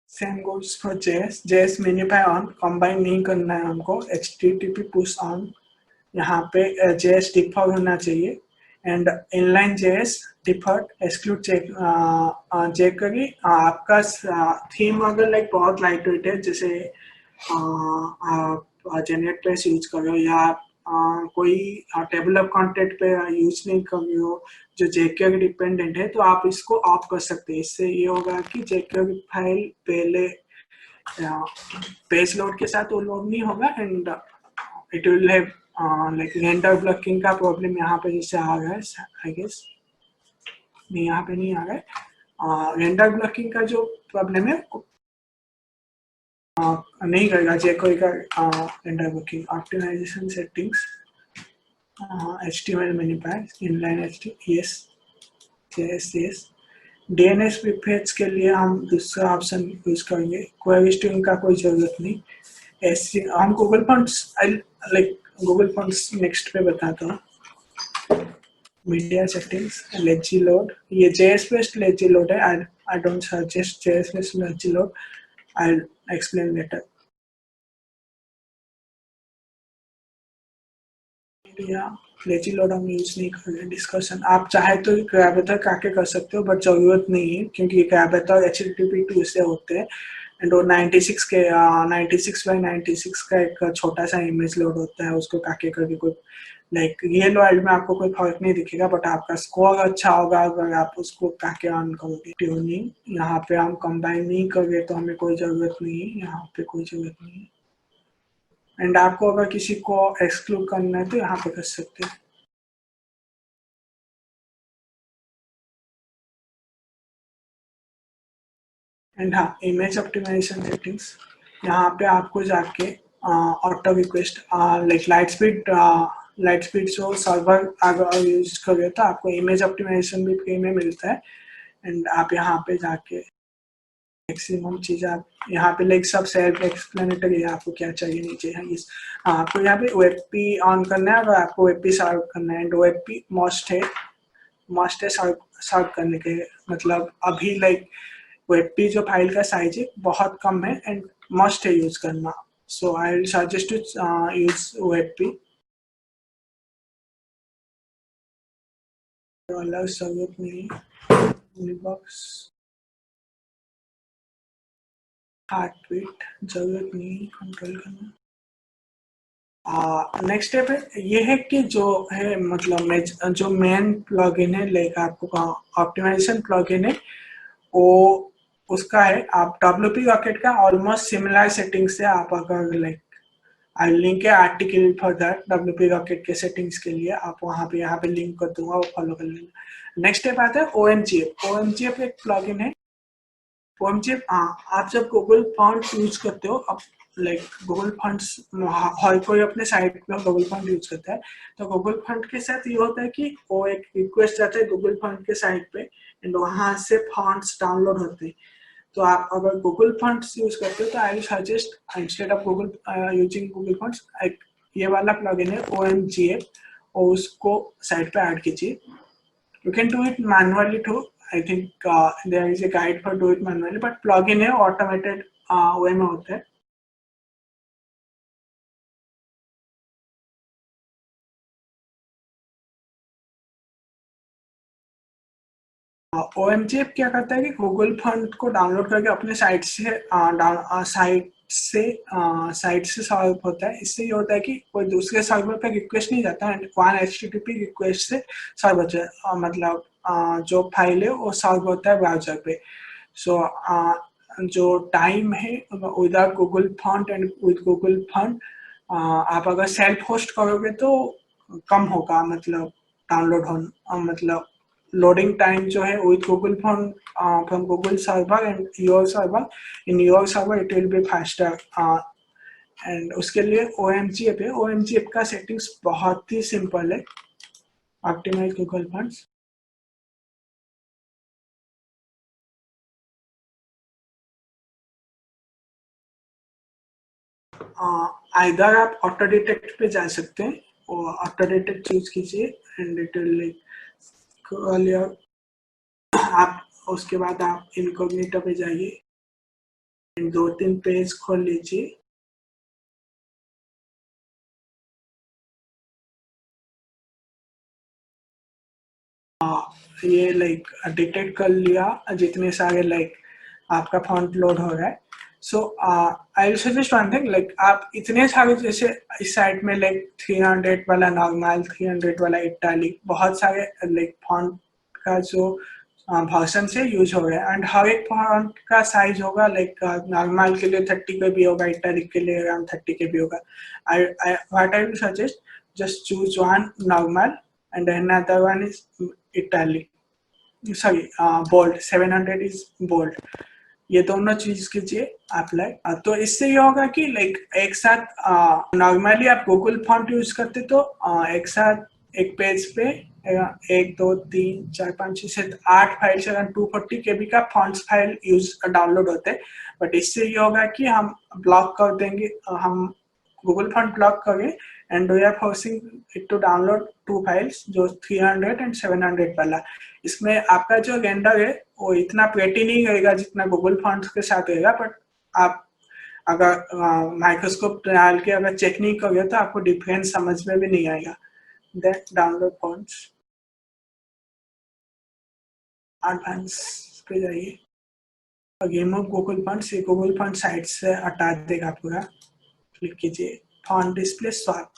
same goals for JS मिनिफाई on combine नहीं करना है हमको HTTP पुश ऑन। यहाँ पे JS डिफॉल्ट होना चाहिए and inline JS default exclude check करिए। आपका थीम अगर लाइक बहुत लाइट वेट है, जैसे आप जेनरेट पेज यूज कर रहे हो या आप कोई टेबल ऑफ कंटेंट पे यूज नहीं कर रहे हो जो जेके डिपेंडेंट है, तो आप इसको ऑफ कर सकते हैं। इससे ये होगा कि जेके फाइल पहले पेज लोड के साथ वो लोड नहीं होगा and it will have like render blocking का प्रॉब्लम यहाँ पे जैसे आ गया है, आई गेस नहीं यहाँ पे नहीं आ रहा है। रेंडर ब्लॉकिंग का जो प्रॉब्लम है नहीं करेगा जेकोई का render blocking. Optimisation settings, HTML manipulate, inline HTML, yes yes. DNS page के लिए हम दूसरा ऑप्शन यूज करेंगे। क्वेरी स्ट्रिंग का कोई जरूरत नहीं। ऐसे हम Google fonts like Google fonts next पे बताता हूँ। मीडिया सेटिंग्स, लेजी लोड, ये JS बेस्ड लेजी लोड है। I don't suggest JS based lazy load, I explain later. Media lazy load हम यूज नहीं कर रहे। डिस्कशन आप चाहे तो ग्रैबेथर आके कर सकते हो, बट जरूरत नहीं है क्योंकि ग्रैबेथर HTTP2 से होते हैं एंड वो 96 के 96x96 का एक छोटा सा इमेज लोड होता है, उसको काके करके कोई लाइक रियल वर्ल्ड में आपको कोई फर्क नहीं दिखेगा, बट आपका स्कोर अच्छा होगा अगर आप उसको काके ऑन करोगे। ट्यूनिंग यहाँ पे हम कंबाइन नहीं करोगे तो हमें कोई जरूरत नहीं है, यहाँ पे कोई जरूरत नहीं है। एंड आपको अगर किसी को एक्सक्लूड करना है तो यहाँ पे कर सकते हैं। एंड हाँ, इमेज ऑप्टिमाइजेशन सेटिंग्स, यहाँ पे आपको जाके auto request like light speed जो सर्वर अगर यूज करोगे तो आपको इमेज ऑप्टिमाइजेशन भी फ्री में मिलता है। एंड आप यहाँ पे जाके मैक्सिमम चीज़ आप यहाँ पे लाइक सब सेल्फ एक्सप्लेनेटरी है, आपको क्या चाहिए नहीं चाहिए। आपको यहाँ पे OAP ऑन करना है और आपको OAP सर्व करना है एंड OAP मस्ट है सर्व करने के। मतलब अभी लाइक OAP जो फाइल का साइज है बहुत कम है एंड मस्ट है यूज करना। So I will suggest to use OAP। अलग जरूरत नहीं। बॉक्स हार्ट बीट जरूरत नहीं कंट्रोल करना। नेक्स्ट स्टेप है ये है कि जो है मतलब जो मेन प्लगइन है लाइक आपको ऑप्टिमाइजेशन प्लगइन है वो उसका है। आप WP रॉकेट का ऑलमोस्ट सिमिलर सेटिंग से आप अगर लाइक आई लिंक है article for that WP rocket के सेटिंग्स के लिए, आप वहाँ पे यहाँ पे लिंक कर दूंगा, वो फॉलो कर लेना। नेक्स्ट स्टेप आता है OMGF। OMGF एक प्लगइन है। OMGF आप जब गूगल फॉन्ट यूज करते हो, अब लाइक गूगल फॉन्ट्स हर कोई अपने साइट पे गूगल फॉन्ट यूज करता है, तो गूगल फॉन्ट के साथ ये होता है कि वो एक रिक्वेस्ट जाता है गूगल फॉन्ट के साइट पे एंड वहां से फॉन्ट्स डाउनलोड होते हैं। तो आप अगर गूगल फॉन्ट्स यूज करते हो तो आई will suggest instead of Google using Google fonts ये वाला प्लगइन है OMGF, और उसको साइट पे ऐड कीजिए। You can do it manually too. I think there is a guide for do it manually, but plugin है automated way में होता है। OMGF क्या करता है कि गूगल फॉन्ट को डाउनलोड करके अपने साइट से सॉल्व होता है। इससे ये होता है कि कोई दूसरे सर्वर पे रिक्वेस्ट नहीं जाता है, वन HTTP रिक्वेस्ट से सर्व होता है। मतलब जो फाइल है वो सॉल्व होता है ब्राउजर पे। सो जो टाइम है without Google font and with Google font आप अगर सेल्फ होस्ट करोगे तो कम होगा, मतलब डाउनलोड होना मतलब लोडिंग टाइम जो है with Google font from Google server and your server, in your server it will be faster. And उसके लिए OMGF है। OMGF का सेटिंग्स बहुत ही सिंपल है। ऑप्टिमाइज गूगल फॉन्ट्स, आइदर आप ऑटो डिटेक्ट पे जा सकते हैं और ऑटो डिटेक्ट चूज कीजिए एंड इट विल लाइक आप उसके बाद आप इनकॉग्निटो पे जाइए, 2-3 पेज खोल लीजिए। ये लाइक डिटेक्ट कर लिया जितने सारे लाइक आपका फॉन्ट लोड हो रहा है. So I will suggest one thing, like आप इतने सारे जैसे इस साइड में लाइक 300 वाला नॉर्मल, 300 वाला इटैलिक, बहुत सारे लाइक फॉन्ट का जो वर्जन से यूज हो रहा है, एंड हर एक फॉन्ट का साइज होगा लाइक नॉर्मल के लिए 30 के भी होगा, इटैलिक के लिए अराउंड 30 के भी होगा. What I will suggest, just choose one normal and another one is italic, sorry bold. 700 is bold. ये दोनों चीज कीजिए अप्लाई. तो इससे ये होगा कि लाइक एक साथ नॉर्मली आप गूगल फॉन्ट यूज करते तो एक साथ एक पेज पे 1 2 3 4 5 6 7 8 फाइल से 240 केबी का फॉन्ट्स फाइल यूज डाउनलोड होते हैं. बट इससे ये होगा कि हम ब्लॉक कर देंगे, हम गूगल फॉन्ट ब्लॉक करें and we are forcing it to download 2 files जो 300 and 700 वाला. इसमें आपका जो रेंडर है वो इतना प्रेटी नहीं रहेगा जितना गूगल फॉन्ट्स के साथ रहेगा, बट आप अगर माइक्रोस्कोप डाल के अगर चेक नहीं करोगे तो आपको डिफरेंस समझ में भी नहीं आएगा. देन डाउनलोड फॉन्ट्स, एडवांस पे जाइए और रिमूव गूगल फॉन्ट्स. ये गूगल फॉन्ट साइट से हटा देगा पूरा. क्लिक कीजिए फॉन्ट डिस्प्ले स्वैप.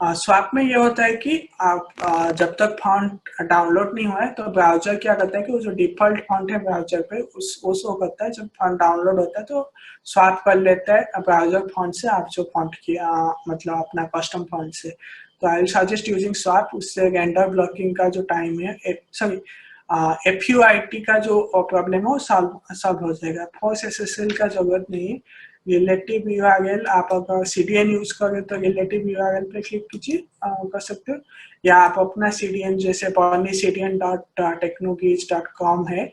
स्वैप में ये होता है कि आप जब तक फॉन्ट डाउनलोड नहीं हुआ है तो ब्राउजर क्या करता है कि वो जो डिफॉल्ट फॉन्ट है ब्राउजर पे वो शो करता है. जब फॉन्ट डाउनलोड होता है तो स्वैप कर लेता है ब्राउजर फॉन्ट से आप जो फॉन्ट की मतलब अपना कस्टम फॉन्ट से. तो आई विल सजेस्ट यूजिंग स्वैप. उससे रेंडर ब्लॉकिंग का जो टाइम है, सॉरी FUIT का जो प्रॉब्लम है वो सॉल्व हो जाएगा. फोर्स SSL का जरूरत नहीं है. रिलेटिव URL आप अगर CDN यूज करें तो रिलेटिव URL पे क्लिक कीजिए, कर सकते हो, या आप अपना CDN जैसे bonnycdn.technogeeks.com है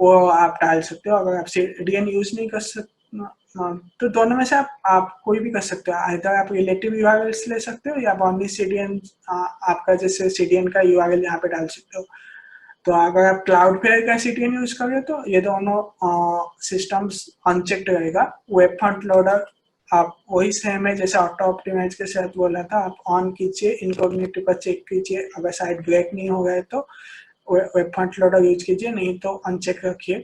वो आप डाल सकते हो. अगर आप CDN यूज नहीं कर सकते तो दोनों में से आप कोई भी कर सकते हो. आइदर आप रिलेटिव URLs ले सकते हो या बॉनी CDN आपका जैसे CDN का URL यहाँ पे डाल सकते हो. तो अगर आप क्लाउडफ्लेयर का CDN यूज करोगे तो ये दोनों सिस्टम्स अनचेक्ड रहेगा. वेब फॉन्ट लोडर आप वही सेम है जैसे ऑटो ऑप्टिमाइज के साथ बोला था, आप ऑन कीजिए, इनकॉग्निटो पर चेक कीजिए. अगर साइट ब्रेक नहीं हो गए तो वेब फॉन्ट लोडर यूज कीजिए, नहीं तो अनचेक रखिए,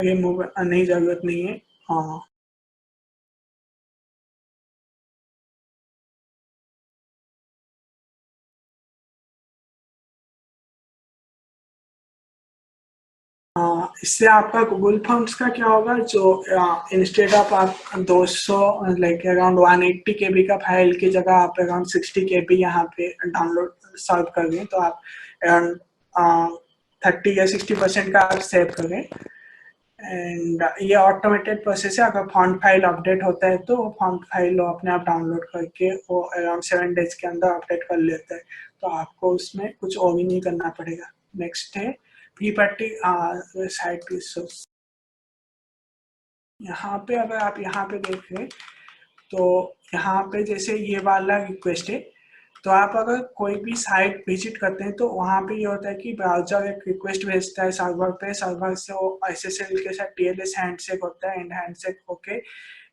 ये नहीं जरूरत नहीं है. इससे आपका गूगल फॉन्ट्स का क्या होगा, जो इंस्टेड ऑफ आप 200 लाइक अराउंड 180 केबी का फाइल की जगह आप अराउंड 60 केबी यहाँ पे डाउनलोड सर्व कर दें तो आप अराउंड 30 या 60% का आप सेव करें. एंड ये ऑटोमेटेड प्रोसेस है. अगर फॉन्ट फाइल अपडेट होता है तो फॉन्ट फाइल अपने आप डाउनलोड करके वो अराउंड 7 डेज के अंदर अपडेट कर लेता है. तो आपको उसमें कुछ और भी नहीं करना पड़ेगा. नेक्स्ट है प्री-पैटी साइट रिसोर्स. यहाँ पे अगर आप यहाँ पे देख रहे तो यहाँ पे जैसे ये वाला रिक्वेस्ट है, तो आप अगर कोई भी साइट विजिट करते हैं तो वहाँ पे ये होता है कि ब्राउजर एक रिक्वेस्ट भेजता है सर्वर पे, सर्वर से वो SSL के साथ TLS हैंडशेक होता है, एंड हैंडशेक होके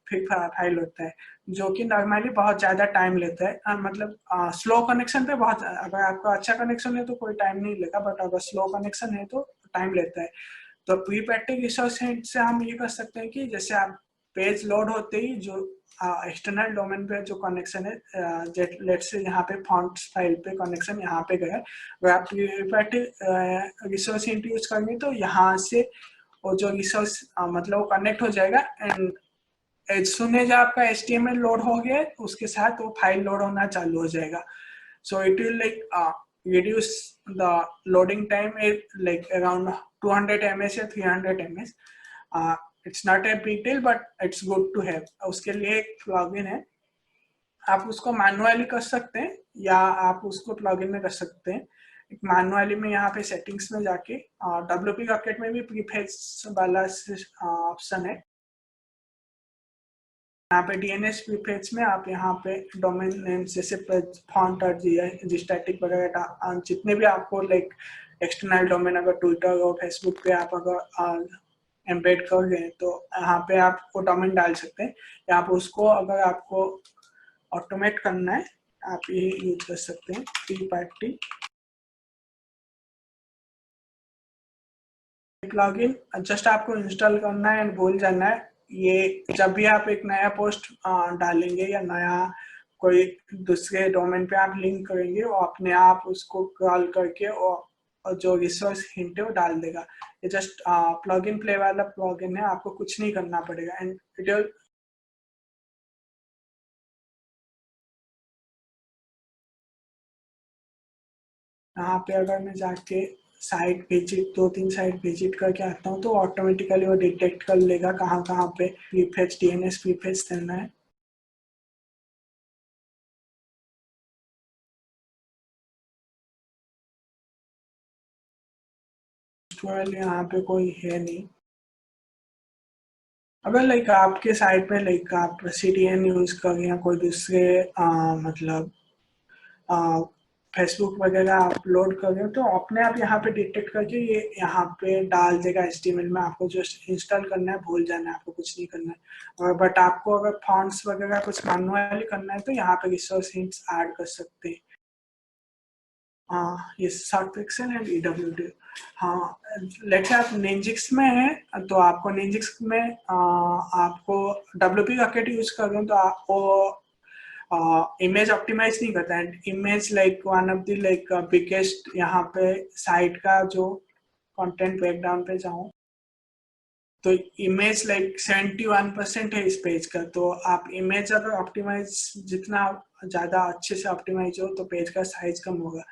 फिर फाइल होता है, जो कि नॉर्मली बहुत ज़्यादा टाइम लेता है. मतलब स्लो कनेक्शन पे बहुत, अगर आपका अच्छा कनेक्शन है तो कोई टाइम नहीं लेगा, बट अगर स्लो कनेक्शन है तो टाइम लेता है. तो प्री-पैटी रिसोर्स से हम ये कर सकते हैं कि जैसे आप पेज लोड होते ही जो एक्सटर्नल डोमेन पे जो कनेक्शन है, लेट्स से यहाँ पे फॉन्ट्स फाइल पे कनेक्शन यहाँ पे गया, अगर आप प्री-पैटी रिसोर्स हिंट यूज करेंगे तो यहाँ से वो जो रिसोर्स मतलब वो कनेक्ट हो जाएगा, एंड एज सुन एज आपका HTML लोड हो गया उसके साथ वो फाइल लोड होना चालू हो जाएगा. So it will like reduce the loading time like around 200 ms या 300 ms. It's not a big deal but it's good to have. उसके लिए एक प्लगइन है, आप उसको मैनुअली कर सकते हैं या आप उसको प्लगइन में कर सकते हैं. एक मैनुअली में यहाँ पे सेटिंग्स में जाके WP Rocket में भी प्रीफेस वाला ऑप्शन है. यहाँ पे DNS प्रीफेस में आप यहाँ पे डोमेन नेम जैसे फॉन्ट और स्टैटिक वगैरह जितने भी आपको लाइक एक्सटर्नल डोमेन अगर ट्विटर और फेसबुक पे आप अगर एम्बेड कर गए तो यहाँ पे आप वो डोमेन डाल सकते हैं, या आप उसको अगर आपको ऑटोमेट करना है आप ये यूज कर सकते हैं प्री-पैटी प्लगइन जस्ट आपको इंस्टॉल करना है एंड भूल जाना है। ये जब भी आप एक नया पोस्ट डालेंगे या नया कोई दूसरे डोमेन पे आप लिंक करेंगे, वो अपने आप उसको क्रॉल करके और जो रिसोर्स हिंट है वो डाल देगा। ये जस्ट प्लग इन प्ले वाला प्लगइन है, आपको कुछ नहीं करना पड़ेगा एंड इट विल यहाँ पे अगर मैं जाके साइट विजिट 2-3 साइट विजिट करके आता हूँ तो ऑटोमेटिकली वो डिटेक्ट कर लेगा कहाँ कहाँ पे प्रीफेच डीएनएस प्रीफेच देना है। यहाँ पे कोई है नहीं। अगर लाइक आपके साइट पे लाइक आप CDN यूज कर रहे हैं, कोई दूसरे मतलब फेसबुक वगैरह अपलोड कर रहे हो, तो अपने आप यहाँ पे डिटेक्ट करके ये यहाँ पे डाल देगा HTML में। आपको जस्ट इंस्टॉल करना है, भूल जाना है, आपको कुछ नहीं करना है। और बट आपको अगर फॉन्ट्स वगैरह कुछ मैनुअली करना है तो यहाँ पे रिसोर्स हिंट्स ऐड कर सकते हैं। ये शॉर्ट पिक्सल एंड EWD। हाँ, लेट्स आप निंजिक्स में है तो आपको निंजिक्स में आपको WP रॉकेट यूज कर रहे हो तो आपको इमेज ऑप्टिमाइज नहीं करता है। Image like one of the like biggest यहाँ पे साइट का जो कंटेंट ब्रेकडाउन पे जाऊँ तो इमेज लाइक 71% है इस पेज का। तो आप इमेज अगर ऑप्टिमाइज जितना ज्यादा अच्छे से ऑप्टिमाइज हो तो पेज का साइज कम होगा।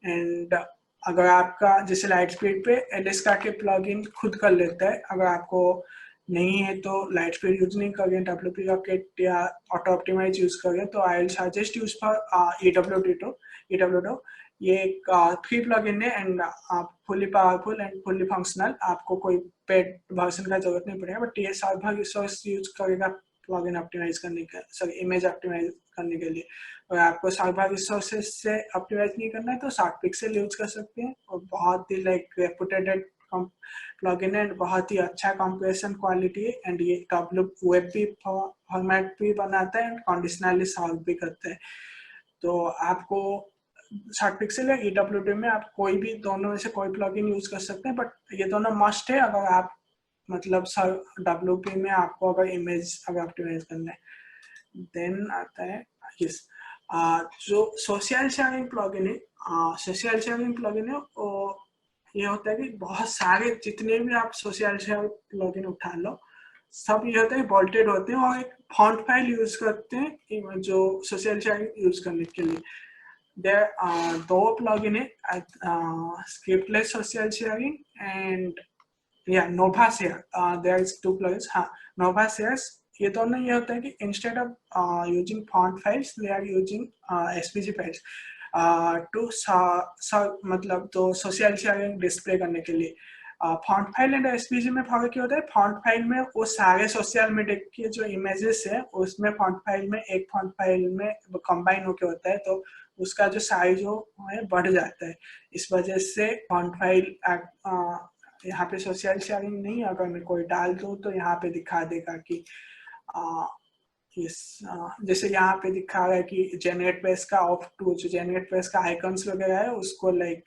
एंड अगर आपका जैसे लाइट स्पीड पे एलिस्का के प्लगइन खुद कर लेता है, अगर आपको नहीं है तो लाइट स्पीड यूज नहीं करें, WP रॉकेट या ऑटो ऑप्टिमाइज यूज करें, तो आई will suggest use for EWD। ये एक फ्री प्लगइन है and fully powerful and fully functional. आपको कोई पेड वर्जन का जरूरत नहीं पड़ेगा, बट ये साल भर रिसोर्स यूज करेगा प्लगइन ऑप्टिमाइज करने का, सॉरी इमेज ऑप्टिमाइज करने के लिए। और आपको साल भर रिसोर्सेज से ऑप्टिमाइज नहीं करना है तो शॉर्ट पिक्सल यूज कर सकते हैं, और बहुत ही लाइक रेपुटेड प्लगइन है, बहुत ही अच्छा कंप्रेशन क्वालिटी है एंड ये वेब भी फॉर्मेट भी बनाता है एंड कंडीशनली सॉल्व भी करता है। तो आपको शॉर्ट पिक्सल या EWD में आप कोई भी दोनों में से कोई प्लगइन यूज कर सकते हैं, बट ये दोनों मस्ट है अगर आप मतलब सर WP में आपको अगर इमेज अगर ऑप्टिमाइज करना है। देन आता है यस जो सोशल शेयरिंग प्लगइन है। सोशल शेयरिंग प्लगइन है और ये होता है कि बहुत सारे जितने भी आप सोशल शेयर प्लगइन उठा लो, सब ये होता है बोल्टेड होते हैं और एक फॉन्ट फाइल यूज करते हैं जो सोशल शेयरिंग यूज करने के लिए। There are दो plugin है, Scriptless Social Sharing and Nova Share। There is two plugins। हाँ, Nova Shares ये दोनों ये होता है कि instead of using font files they are using SVG files to मतलब तो social sharing display करने के लिए। फॉन्ट फाइल एंड SVG में फर्क क्या होता है? फॉन्ट फाइल में वो सारे सोशल मीडिया के जो इमेजेस है उसमें फॉन्ट फाइल में एक फॉन्ट फाइल में कंबाइन होके होता है, तो उसका जो साइज हो है बढ़ जाता है। इस वजह से फॉन्ट फाइल यहाँ पे सोशल शेयरिंग नहीं, अगर मैं कोई डाल दूँ तो यहाँ पे दिखा देगा कि जैसे यहाँ पे दिखा रहा है कि जेनरेट पेज का ऑफ टू, जो जेनरेट पेज का आइकन्स वगैरह है उसको लाइक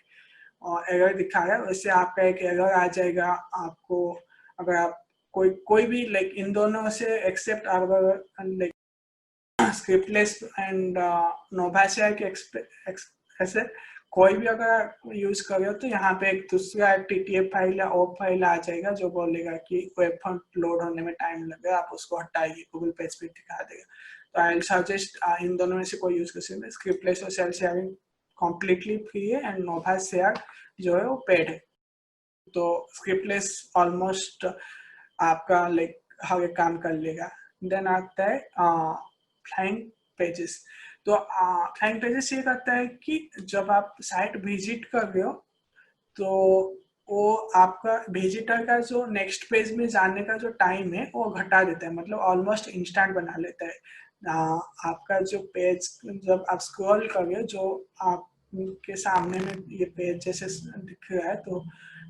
एरर दिखा रहा है, वैसे आपका एक एरर आ जाएगा आपको अगर आप कोई भी लाइक इन दोनों से एक्सेप्ट अगर लाइक स्क्रिप्टलेस एंड नोवा शेयर के ऐसे कोई भी अगर यूज करो तो यहाँ पे एक दूसरा TTF फाइल या OP फाइल आ जाएगा जो बोलेगा कि वेब फ्रंट लोड होने में टाइम लगेगा, आप उसको हटाइए, गूगल पेज पे दिखा देगा। तो आई विल सजेस्ट इन दोनों में से कोई यूज कर सकते हैं। स्क्रिप्टलेस और सेल्फ शेयरिंग कम्प्लीटली फ्री है एंड नोवा शेयर जो है वो पेड है। तो स्क्रिप्टलेस ऑलमोस्ट आपका लाइक हर एक काम कर लेगा। देन आता है फ्लाइंग पेजेस। तो फ्लाइंग पेजेस ये करता है कि जब आप साइट विजिट कर रहे हो तो वो आपका विजिटर का जो नेक्स्ट पेज में जाने का जो टाइम है वो घटा देता है, मतलब ऑलमोस्ट इंस्टेंट बना लेता है। आपका जो पेज जब आप स्क्रॉल कर रहे हो, जो आपके सामने में ये पेज जैसे दिख रहा है तो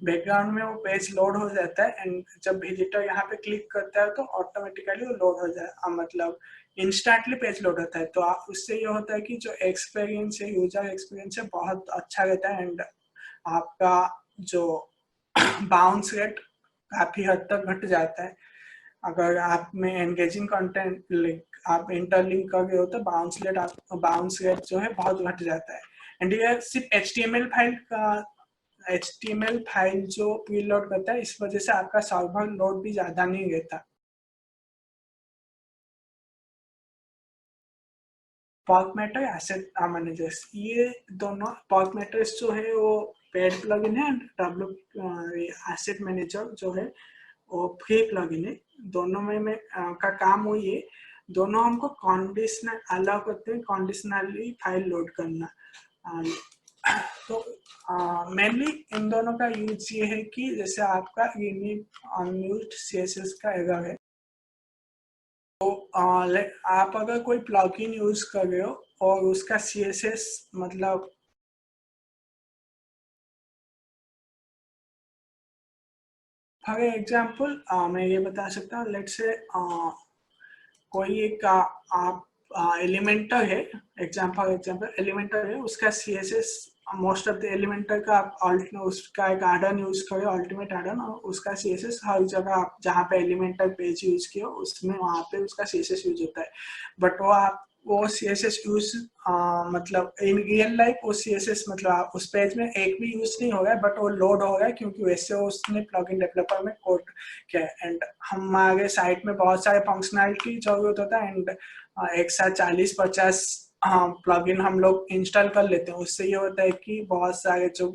बैकग्राउंड में वो पेज लोड हो जाता है एंड जब विजिटर यहाँ पे क्लिक करता है तो ऑटोमेटिकली वो लोड हो जाए, मतलब इंस्टेंटली पेज लोड होता है। तो उससे ये होता है कि जो एक्सपीरियंस है, यूजर एक्सपीरियंस है, बहुत अच्छा रहता है एंड आपका जो बाउंस रेट काफी हद तक घट जाता है। अगर आप में एंगेजिंग कंटेंट आप इंटरलिंक कर रहे हो तो बाउंस रेट जो है बहुत घट जाता है। एंड ये सिर्फ HTML फाइल जो प्रीलोड करता है, इस वजह से आपका सर्वर लोड भी ज्यादा नहीं रहता। पॉक मैटर एसेट मैनेजर्स, ये दोनों पॉक मैटर्स जो है वो पेड प्लगइन है, डब्ल्यू एसेट मैनेजर जो है वो फ्री प्लगइन है। दोनों में का काम वही है, दोनों हमको कंडीशनल अलाउ करते हैं कंडीशनली फाइल लोड करना। तो मेनली इन दोनों का यूज ये है कि जैसे आपका अनयूज्ड CSS का एरर है, तो आप अगर कोई प्लगइन यूज कर रहे हो और उसका CSS मतलब फॉर एग्जाम्पल मैं ये बता सकता हूँ, लेट्स से कोई एक आप एलिमेंटर है, एग्जाम्पल एलिमेंटर है, उसका CSS most of the Elementor का आप उसका एक आर्डन यूज करें, अल्टीमेट आर्डन, और उसका CSS हर जगह आप जहाँ पे एलिमेंटर पेज यूज किया उसमें वहाँ पे उसका CSS यूज होता है। बट वो CSS यूज मतलब इन रियल लाइफ वो CSS मतलब उस पेज में एक भी यूज नहीं हो रहा है, बट वो लोड हो रहा है क्योंकि वैसे उसने प्लगइन डेवलपर में कोड किया है। एंड हमारे साइट में बहुत सारे फंक्शनैलिटी जरूरत होता है, एंड एक साथ 40-50 प्लगइन हम लोग इंस्टॉल कर लेते हैं। उससे ये होता है कि बहुत सारे जो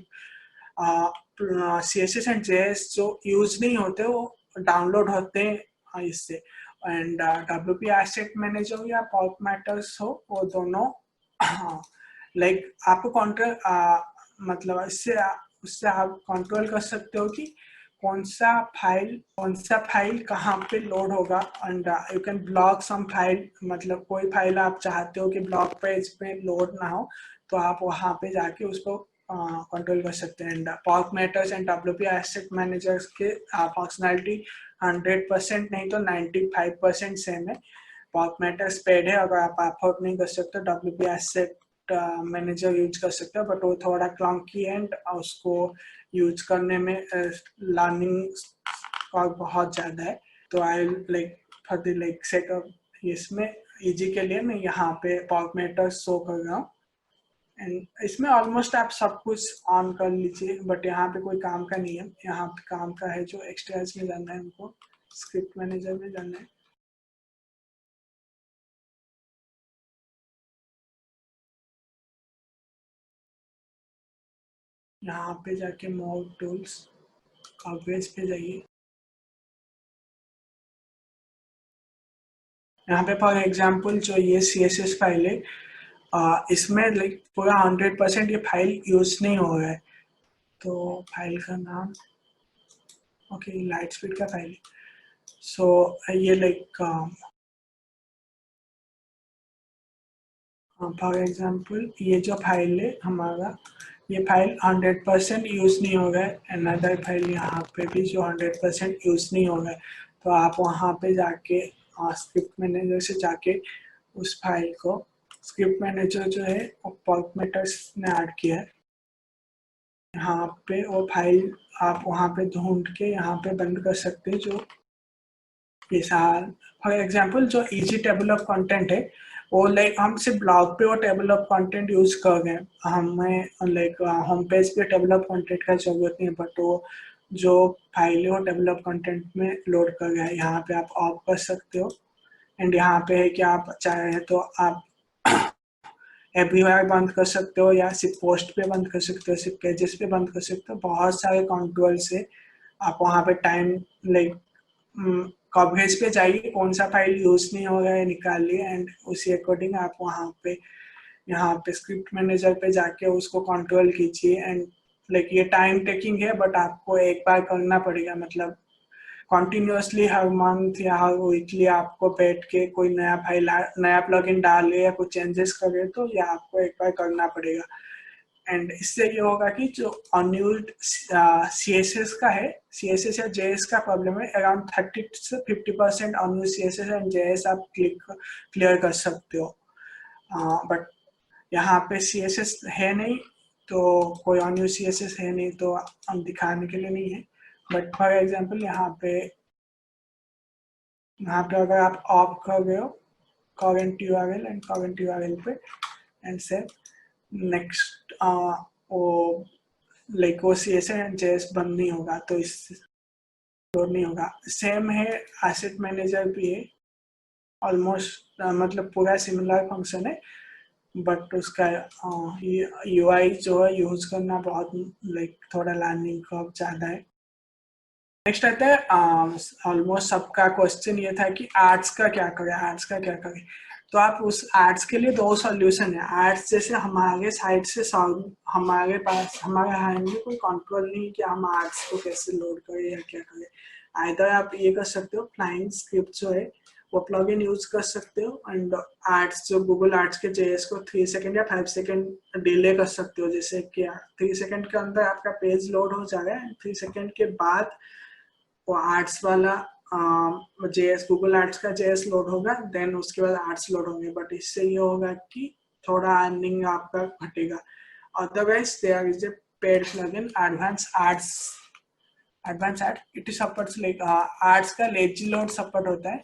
CSS एंड JS जो यूज नहीं होते वो डाउनलोड होते हैं इससे। एंड WP एसेट मैनेजर या पॉक मैटर्स हो, वो दोनों लाइक आपको कंट्रोल मतलब उससे आप कंट्रोल कर सकते हो कि कौन सा फाइल कहाँ पे लोड होगा। And you can block some file, मतलब कोई फाइल आप चाहते हो कि ब्लॉक पेज पे लोड ना हो, तो आप वहाँ पे जाके उसको कंट्रोल कर सकते हैं। And pock matters and WP asset managers के फंक्शनैलिटी 100% नहीं तो 95% सेम है। पॉक मैटर्स पेड है, अगर आप अफोर्ड नहीं कर सकते WP एसेट मैनेजर यूज कर सकते हो, बट वो थोड़ा क्लंकी एंड उसको यूज करने में लर्निंग का बहुत ज्यादा है। तो आई फॉर द सेटअप इसमें इजी के लिए मैं यहाँ पे पॉक मैटर शो कर रहा हूँ। एंड इसमें ऑलमोस्ट आप सब कुछ ऑन कर लीजिए, बट यहाँ पे कोई काम का नहीं है, यहाँ पे काम का है जो एक्सट्राज में जाना है हमको, स्क्रिप्ट मैनेजर में जाना है। यहाँ पे जाके मोर टूल्स कवरेज पे जाइए। यहाँ पे फॉर एग्जांपल जो ये CSS फाइल है, इसमें पूरा 100% ये फाइल यूज नहीं हो रहा है। तो फाइल का नाम ओके लाइट स्पीड का फाइल है। सो ये फॉर एग्जांपल ये जो फाइल है हमारा, ये फाइल 100% यूज नहीं हो रहा है। अनदर फाइल यहाँ पे भी जो 100% यूज नहीं हो रहा है, तो आप वहाँ पे जाके स्क्रिप्ट मैनेजर से जाके उस फाइल को, स्क्रिप्ट मैनेजर जो है वो पॉक मैटर्स ने ऐड किया है, यहाँ पे वो फाइल आप वहाँ पे ढूंढ के यहाँ पे बंद कर सकते हैं। जो फॉर एग्जांपल जो इजी टेबल ऑफ कंटेंट है, वो हम सिर्फ ब्लॉग पे वो टेबल ऑफ कंटेंट यूज कर रहे हैं, हमें होम पेज पे टेबल ऑफ कंटेंट का जरूरत नहीं है, बट वो जो फाइल है वो टेबल ऑफ कंटेंट में लोड कर रहा है। यहाँ पे आप ऑफ कर सकते हो। एंड यहाँ पे है कि आप चाहे तो आप एवरीवेयर बंद कर सकते हो, या सिर्फ पोस्ट पे बंद कर सकते हो, सिर्फ पेजेस पे बंद कर सकते हो। बहुत सारे कंट्रोल से आप वहाँ पे टाइम कवरेज पे जाइए, कौन सा फाइल यूज नहीं हो रहा है निकालिए, एंड उसी अकॉर्डिंग आप वहाँ पे यहाँ पे स्क्रिप्ट मैनेजर पे जाके उसको कंट्रोल कीजिए। एंड ये टाइम टेकिंग है, बट आपको एक बार करना पड़ेगा, मतलब कॉन्टिन्यूसली हर मंथ या हर वीकली आपको बैठ के कोई नया प्लगइन डाले या कुछ चेंजेस करे, तो ये आपको एक बार करना पड़ेगा। एंड इससे ये होगा कि जो अनयूज्ड CSS का है, CSS या JS का प्रॉब्लम है, अराउंड 30 से 50% अनयूज्ड CSS एंड JS आप क्लियर कर सकते हो। बट यहाँ पे CSS है नहीं, तो कोई अनयूज्ड CSS है नहीं, तो हम दिखाने के लिए नहीं है। बट फॉर एग्जांपल यहाँ पे अगर आप ऑफ कर गए हो current URL and current URL पे एंड से नेक्स्ट वो लाइक वो CSS एंड JS बंद नहीं होगा, तो इस लोड नहीं होगा। सेम है एसेट मैनेजर भी है, ऑलमोस्ट मतलब पूरा सिमिलर फंक्शन है, बट उसका UI जो है यूज करना बहुत लाइक थोड़ा लर्निंग कर्व ज्यादा है। नेक्स्ट आता है ऑलमोस्ट सबका क्वेश्चन ये था कि आर्ट्स का क्या करें। तो आप उस आर्ट्स के लिए दो सॉल्यूशन है। आर्ट्स जैसे हमारे साइड से हमारे हैंड में कोई कंट्रोल नहीं कि हम आर्ट्स को कैसे लोड करें या क्या करें। आइदर आप ये कर सकते हो, फ्लाइंग स्क्रिप्ट जो है वो प्लगइन यूज कर सकते हो, एंड आर्ट्स जो गूगल आर्ट्स के JS को 3 सेकंड या 5 सेकंड डिले कर सकते हो, जैसे कि 3 सेकंड के अंदर आपका पेज लोड हो जाएगा एंड 3 सेकंड के बाद वो आर्ट्स वाला JS गूगल आर्ट्स का JS लोड होगा, देन उसके बाद आर्ट्स लोड होंगे। बट इससे ये होगा कि थोड़ा अर्निंग आपका घटेगा। Otherwise there is a paid plugin advance arts it supports like arts का लेजी लोड सपोर्ट होता है।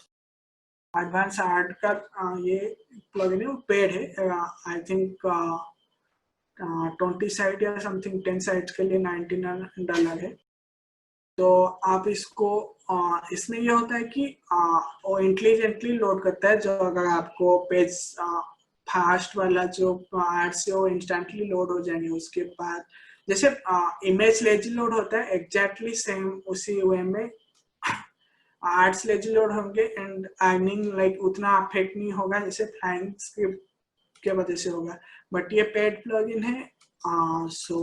एडवांस आर्ट का ये प्लगइन है, वो पेड है। आई थिंक 20 साइट या समथिंग 10 साइट्स के लिए $99 है। तो आप इसको इसमें ये होता है कि वो इंटेलिजेंटली लोड करता है। जो अगर आपको पेज फास्ट वाला जो एड्स है वो इंस्टेंटली लोड हो जाएंगे। उसके बाद जैसे इमेज लेजी लोड होता है, एग्जैक्टली सेम उसी वे में आर्ट्स लेजी लोड होंगे एंड अर्निंग लाइक उतना अफेक्ट नहीं होगा जैसे फ्लाइंग स्क्रिप्ट के वजह से होगा। बट ये पेड प्लगइन है। So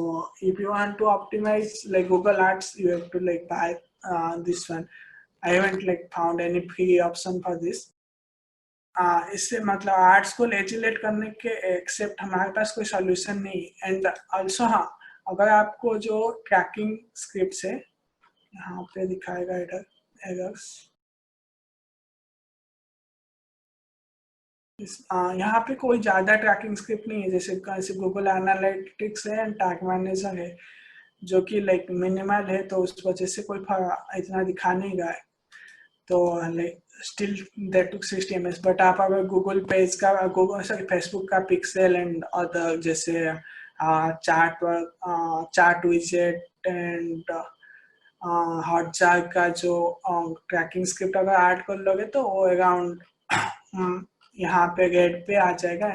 if you want to optimize like Google Ads, you have to like buy this one. I haven't like found any free option for this. इससे मतलब आर्ट्स को लेजिलेट करने के एक्सेप्ट हमारे पास कोई सॉल्यूशन नहीं। एंड ऑल्सो हाँ, अगर आपको जो ट्रैकिंग स्क्रिप्ट है यहाँ पे दिखाएगा एरर्स, यहाँ पे कोई ज्यादा ट्रैकिंग स्क्रिप्ट नहीं है। जैसे गूगल एनालिटिक्स है एंड टैग मैनेजर है जो कि लाइक मिनिमल है, तो उस वजह से कोई इतना दिखा नहीं रहा है। तो like still that took 60 ms। But आप अगर गूगल पेज का फेसबुक का पिक्सेल एंड अदर जैसे चार्ट विजेट एंड हॉटजार का जो ट्रैकिंग स्क्रिप्ट अगर ऐड कर लोगे तो वो अराउंड यहाँ पे रेड पे आ जाएगा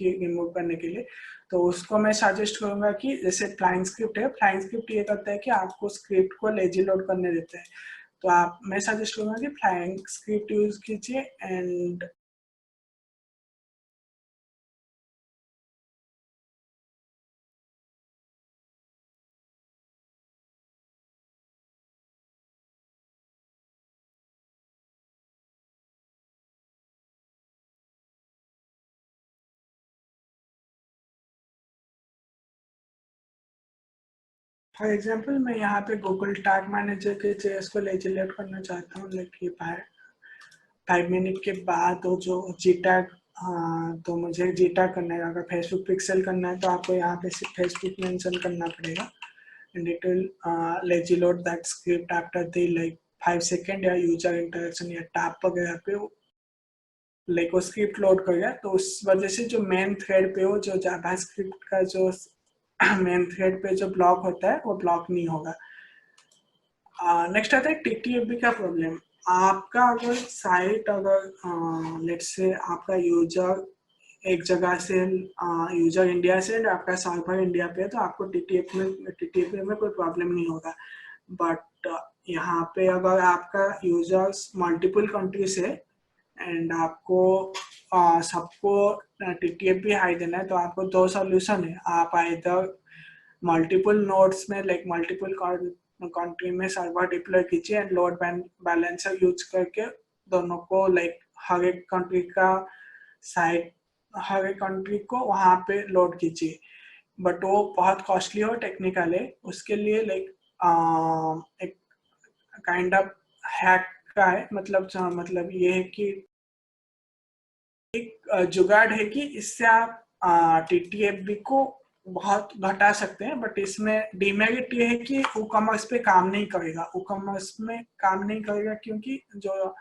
रिमूव करने के लिए। तो उसको मैं सजेस्ट करूंगा कि जैसे फ्लाइंग स्क्रिप्ट है, फ्लाइंग स्क्रिप्ट ये करता है कि आपको स्क्रिप्ट को लेजी लोड करने देते हैं। तो मैं सजेस्ट करूंगा कि फ्लाइंग स्क्रिप्ट यूज कीजिए। एंड फॉर एग्जाम्पल मैं यहाँ पे गूगल टैग मैनेजर के JS को लेजिलेट करना चाहता हूँ, लाइक ये 5 मिनट के बाद वो जो जी टैग, तो मुझे जी टैग करना है। अगर फेसबुक पिक्सेल करना है तो आपको यहाँ पे सिर्फ फेसबुक मेंशन करना पड़ेगा and it will lazy load that script after the like 5 second या यूजर इंटरेक्शन या टैप वगैरह पे लाइक वो स्क्रिप्ट लोड करेगा। तो उस वजह से जो मेन थ्रेड पे हो, जो जावास्क्रिप्ट का जो मेन थ्रेड पे जो ब्लॉक होता है वो ब्लॉक नहीं होगा। नेक्स्ट आता है TTFB का प्रॉब्लम। आपका अगर साइट अगर लेट्स से आपका यूजर एक जगह से यूजर इंडिया से आपका सर्वर इंडिया पे है, तो आपको TTFB में कोई प्रॉब्लम नहीं होगा। बट यहाँ पे अगर आपका यूजर्स मल्टीपल कंट्री से एंड आपको सबको TTFB हाई देना है, तो आपको दो सॉल्यूशन है। आप आइदर मल्टीपल नोड्स में लाइक मल्टीपल कंट्री में सर्वर डिप्लॉय कीजिए एंड लोड बैलेंसर यूज करके दोनों को लाइक हर एक कंट्री का साइट, हर एक कंट्री को वहाँ पे लोड कीजिए। बट वो बहुत कॉस्टली हो, टेक्निकल है। उसके लिए लाइक एक काइंड ऑफ हैक का है, मतलब ये है कि एक जुगाड़ है कि इससे आप TTFB को बहुत घटा सकते हैं, बट इसमें डिमेरिट ये है कि WooCommerce पे काम नहीं करेगा। WooCommerce में काम नहीं करेगा क्योंकि जो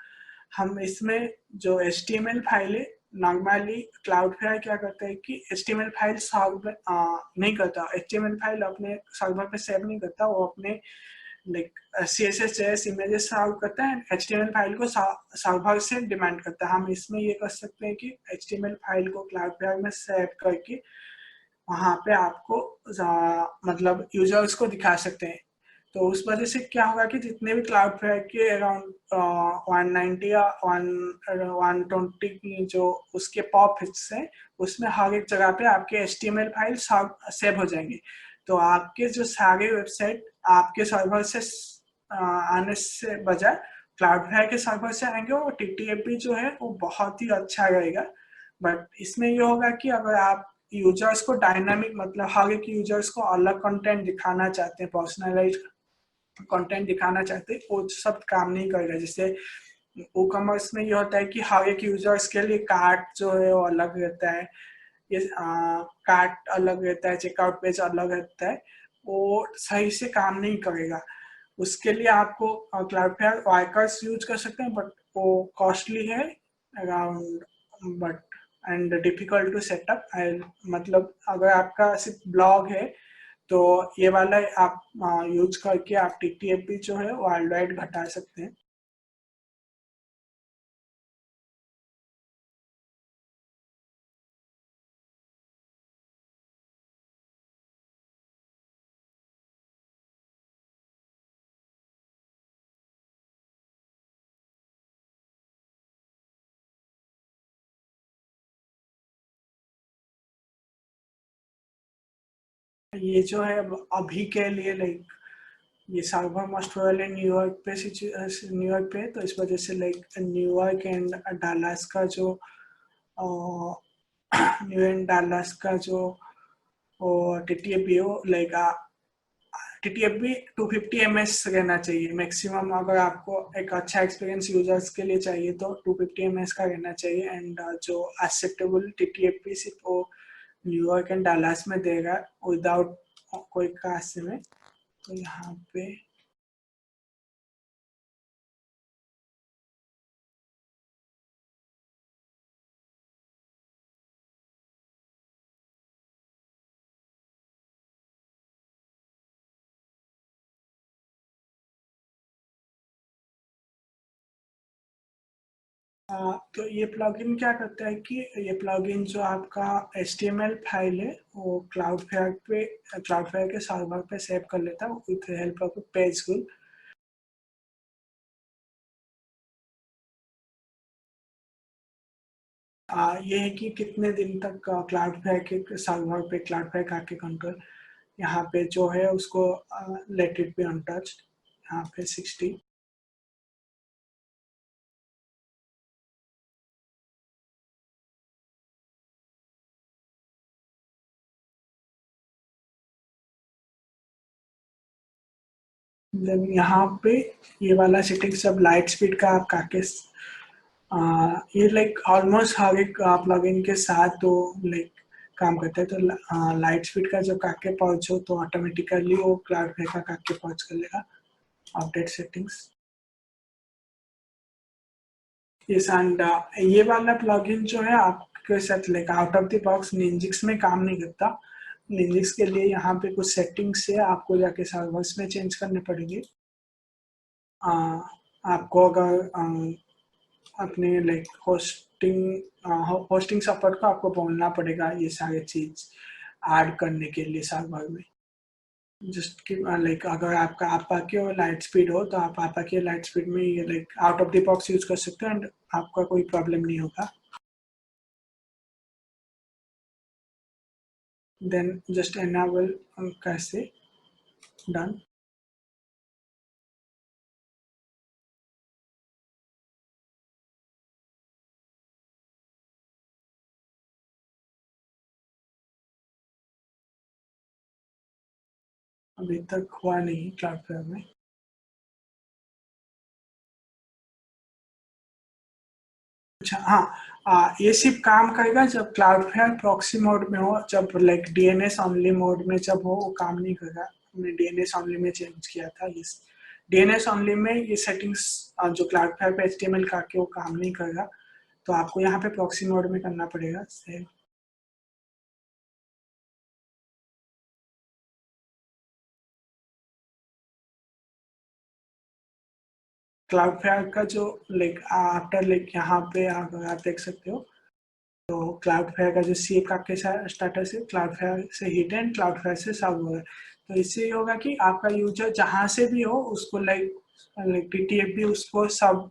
हम इसमें जो HTML फाइल है, नॉर्मली क्लाउडफ्लाई क्या करता है कि HTML फाइल सर्व नहीं करता, HTML फाइल अपने सर्वर पे सेव नहीं करता, वो अपने लाइक CSS JS इमेजेस सर्व करता है, HTML फाइल को सर्वर से डिमांड करता है। हम इसमें ये कर सकते हैं कि HTML फाइल को क्लाउडफ्लाई में सेव करके वहां पे आपको मतलब यूजर्स को दिखा सकते हैं। तो उस वजह से क्या होगा कि जितने भी क्लाउडफ्लाई के अराउंड 190 या 120 की जो उसके पॉप हिट्स हैं, उसमें हर एक जगह पे आपके HTML फाइल सेव हो जाएंगे। तो आपके जो सारे वेबसाइट आपके सर्वर से आने से बजाय क्लाउडफ्लाई के सर्वर से आएंगे, और TTFB जो है वो बहुत ही अच्छा रहेगा। बट इसमें ये होगा कि अगर आप यूजर्स को डायनामिक, मतलब हर एक यूजर्स को अलग कंटेंट दिखाना चाहते हैं, पर्सनलाइज कंटेंट दिखाना चाहते हैं, वो सब काम नहीं करेगा। जैसे WooCommerce में ये होता है कि हर एक यूजर्स के लिए कार्ट जो है वो अलग रहता है, ये कार्ट अलग रहता है, चेकआउट पेज अलग रहता है, वो सही से काम नहीं करेगा। उसके लिए आपको क्लाउडफ्लाई वर्कर्स यूज कर सकते हैं, बट वो कॉस्टली है around, but and difficult to setup. मतलब अगर आपका सिर्फ ब्लॉग है तो ये वाला आप यूज करके आप TTFB जो है वर्ल्ड वाइड घटा सकते हैं। ये जो है अभी के लिए लाइक ये सर्वर मोस्ट प्रोबेबली न्यूयॉर्क पे, न्यूयॉर्क पे, तो इस वजह से लाइक न्यूयॉर्क एंड डालास का जो न्यू एंड डालास का जो TTFB हो, लाइक TTFB 250 ms रहना चाहिए मैक्सिमम। अगर आपको एक अच्छा एक्सपीरियंस यूजर्स के लिए चाहिए तो 250 ms का रहना चाहिए। एंड जो एक्सेप्टेबल TTFB सिर्फ वो न्यूयॉर्क एंड डालास में देगा विदाउट कोई कास्ट में। तो यहाँ पे तो ये प्लगइन क्या करता है कि ये प्लगइन जो आपका HTML फाइल है वो क्लाउडफ्लाई के सर्वर पे सेव कर लेता है विथ हेल्प ऑफ पेजफुल। ये है कि कितने दिन तक क्लाउडफ्लाई के सर्वर पे क्लाउडफ्लाई का के कंट्रोल, यहाँ पे जो है उसको लेट इट बी अनटच्ड, यहाँ पे 60। देन यहाँ पे ये वाला सेटिंग सब लाइट स्पीड का आप काके ये लाइक ऑलमोस्ट हर एक प्लगइन के साथ तो लाइक काम करता है। तो लाइट स्पीड का जो काके पहुंच हो तो ऑटोमेटिकली वो क्लाउडफ्लाई का काके पहुंच कर लेगा। Update settings yes. एंड ये वाला प्लगइन जो है आपके साथ like out of the box Nginx में काम नहीं करता। निंजिक्स के लिए यहाँ पे कुछ सेटिंग्स है, आपको जाके सर्वर्स में चेंज करने पड़ेंगे। आपको अगर अपने लाइक होस्टिंग सपोर्ट को आपको बोलना पड़ेगा ये सारे चीज ऐड करने के लिए सर्वर में। जस्ट कि लाइक अगर आपका आपा की लाइट स्पीड हो तो आप आपा की लाइट स्पीड में ये like out of the box use कर सकते हो एंड आपका कोई प्रॉब्लम नहीं होगा। देन जस्ट एनाबल कैसे डन। अभी तक हुआ नहीं क्लाउडफ्लाई में। अच्छा हाँ, ये सिर्फ काम करेगा जब क्लाउडफ्लेयर प्रॉक्सी मोड में हो, जब लाइक डीएनएस ओनली मोड में जब हो वो काम नहीं करेगा। हमने डीएनएस ओनली में चेंज किया था, ये डीएनएस ओनली में ये सेटिंग्स जो क्लाउडफ्लेयर पे एचटीएमएल का के वो काम नहीं करेगा, तो आपको यहाँ पे प्रॉक्सी मोड में करना पड़ेगा सेव। क्लाउडफ्लेयर का जो लाइक आफ्टर लाइक यहाँ पे अगर आप देख सकते हो, तो क्लाउडफ्लेयर का जो सी का के स्टेटस है, क्लाउडफ्लेयर से हिट एंड क्लाउडफ्लेयर से सब हुआ है। तो इससे ये होगा कि आपका यूजर जहाँ से भी हो उसको लाइक टीटीएफ भी उसको सब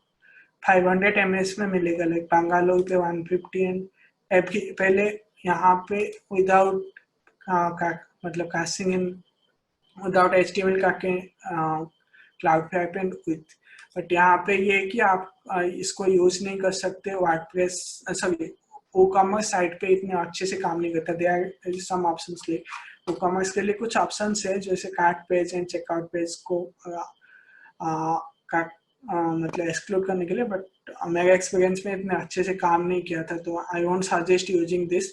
500 एमएस में मिलेगा, लाइक बंगालोर पे 150 एंड पहले यहाँ पे विदाउट मतलब कास्टिंग इन विदाउट एचटीएमएल का के क्लाउडफ्लेयर पे विथ, बट यहाँ पे ये है कि आप इसको यूज नहीं कर सकते वर्डप्रेस सॉरी ओ कॉमर्स साइट पे इतने अच्छे से काम नहीं करता। देयर आर सम ऑप्शंस के ओ कॉमर्स के लिए कुछ ऑप्शंस है जैसे cart page and checkout page को मतलब एक्सक्लूड करने के लिए, बट मेरे एक्सपीरियंस में इतने अच्छे से काम नहीं किया था, तो I won't suggest using this.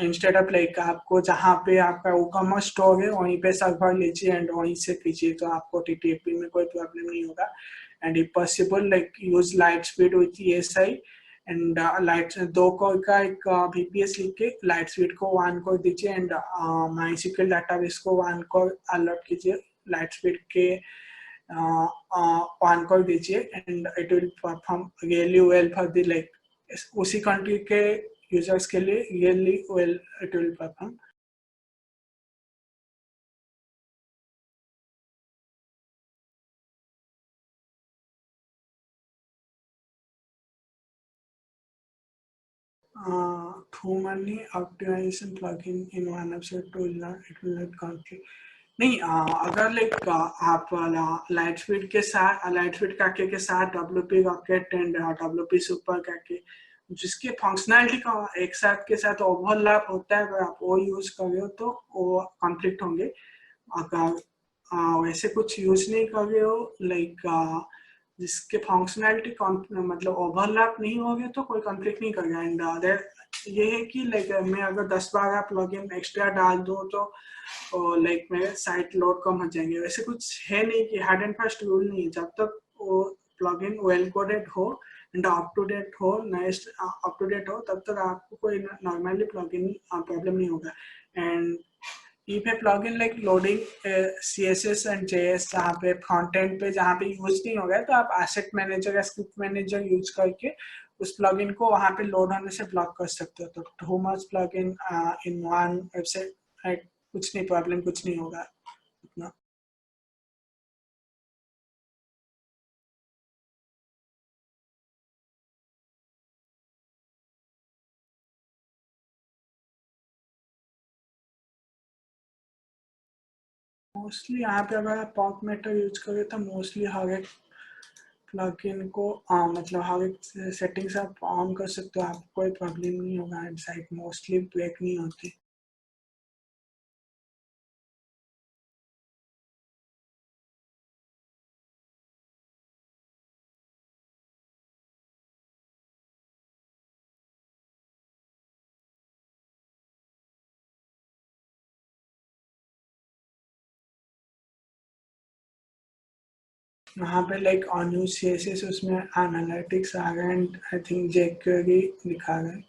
Instead of like आपको जहाँ पे आपका ई कॉमर्स स्टोर है वहीं पे सर्वर लीजिए एंड वहीं से कीजिए, तो आपको टीटीपी में कोई प्रॉब्लम नहीं होगा। And if possible like use light speed with ESI and light 2 core का एक VPS लिख के लाइट स्पीड को 1 कोर दीजिए एंड माइस्क्यूएल डाटाबेस को 1 कोर अलॉट कीजिए लाइट स्पीड के 1 कोर दीजिए and it will perform really well for the like उसी कंट्री के यूजर्स के लिए really well it will perform. Too many optimization plugin in one episode to it will not conflict नहीं। अगर लाइक आप लाइट स्पीड के साथ लाइट स्पीड काके के साथ WP rocket and WP super काके जिसके फंक्शनैलिटी का एक साथ के साथ ओवरलैप होता है, अगर आप वो यूज कर रहे हो तो वो कॉन्फ्लिक्ट होंगे। अगर वैसे कुछ यूज नहीं कर रहे हो लाइक जिसके फंक्शनैलिटी मतलब ओवरलैप नहीं हो गया तो कोई कॉन्फ्लिक्ट नहीं करेगा। एंड ये है कि लाइक मैं अगर 10-12 प्लगइन एक्स्ट्रा डाल दूँ तो लाइक मेरे साइट लोड कम हो जाएंगे। वैसे कुछ है नहीं कि हार्ड एंड फास्ट रूल नहीं है, जब तक वो प्लगइन वेल कोडेड हो एंड अप टू डेट हो तब तक आपको कोई नॉर्मली प्लगइन प्रॉब्लम नहीं होगा। And if a plugin like loading CSS and JS जहाँ पे फ्रंट पे जहाँ पे यूज नहीं हो गया, तो आप एसेट मैनेजर या स्क्रिप्ट मैनेजर यूज करके उस प्लगइन को वहाँ पे लोड होने से ब्लॉक कर सकते हो। तो too much plugin in one website कुछ नहीं प्रॉब्लम कुछ नहीं होगा उतना। मोस्टली यहाँ पे अगर आप पॉप मेटर यूज करें तो मोस्टली हर एक प्लगइन को मतलब हर एक सेटिंग्स आप ऑन कर सकते हो, आपको कोई प्रॉब्लम नहीं होगा एंड साइट मोस्टली ब्रेक नहीं होती। वहाँ पे लाइक ऑन यूज CSS उसमें एनालिटिक्स आ गए एंड आई थिंक jQuery दिखा गए।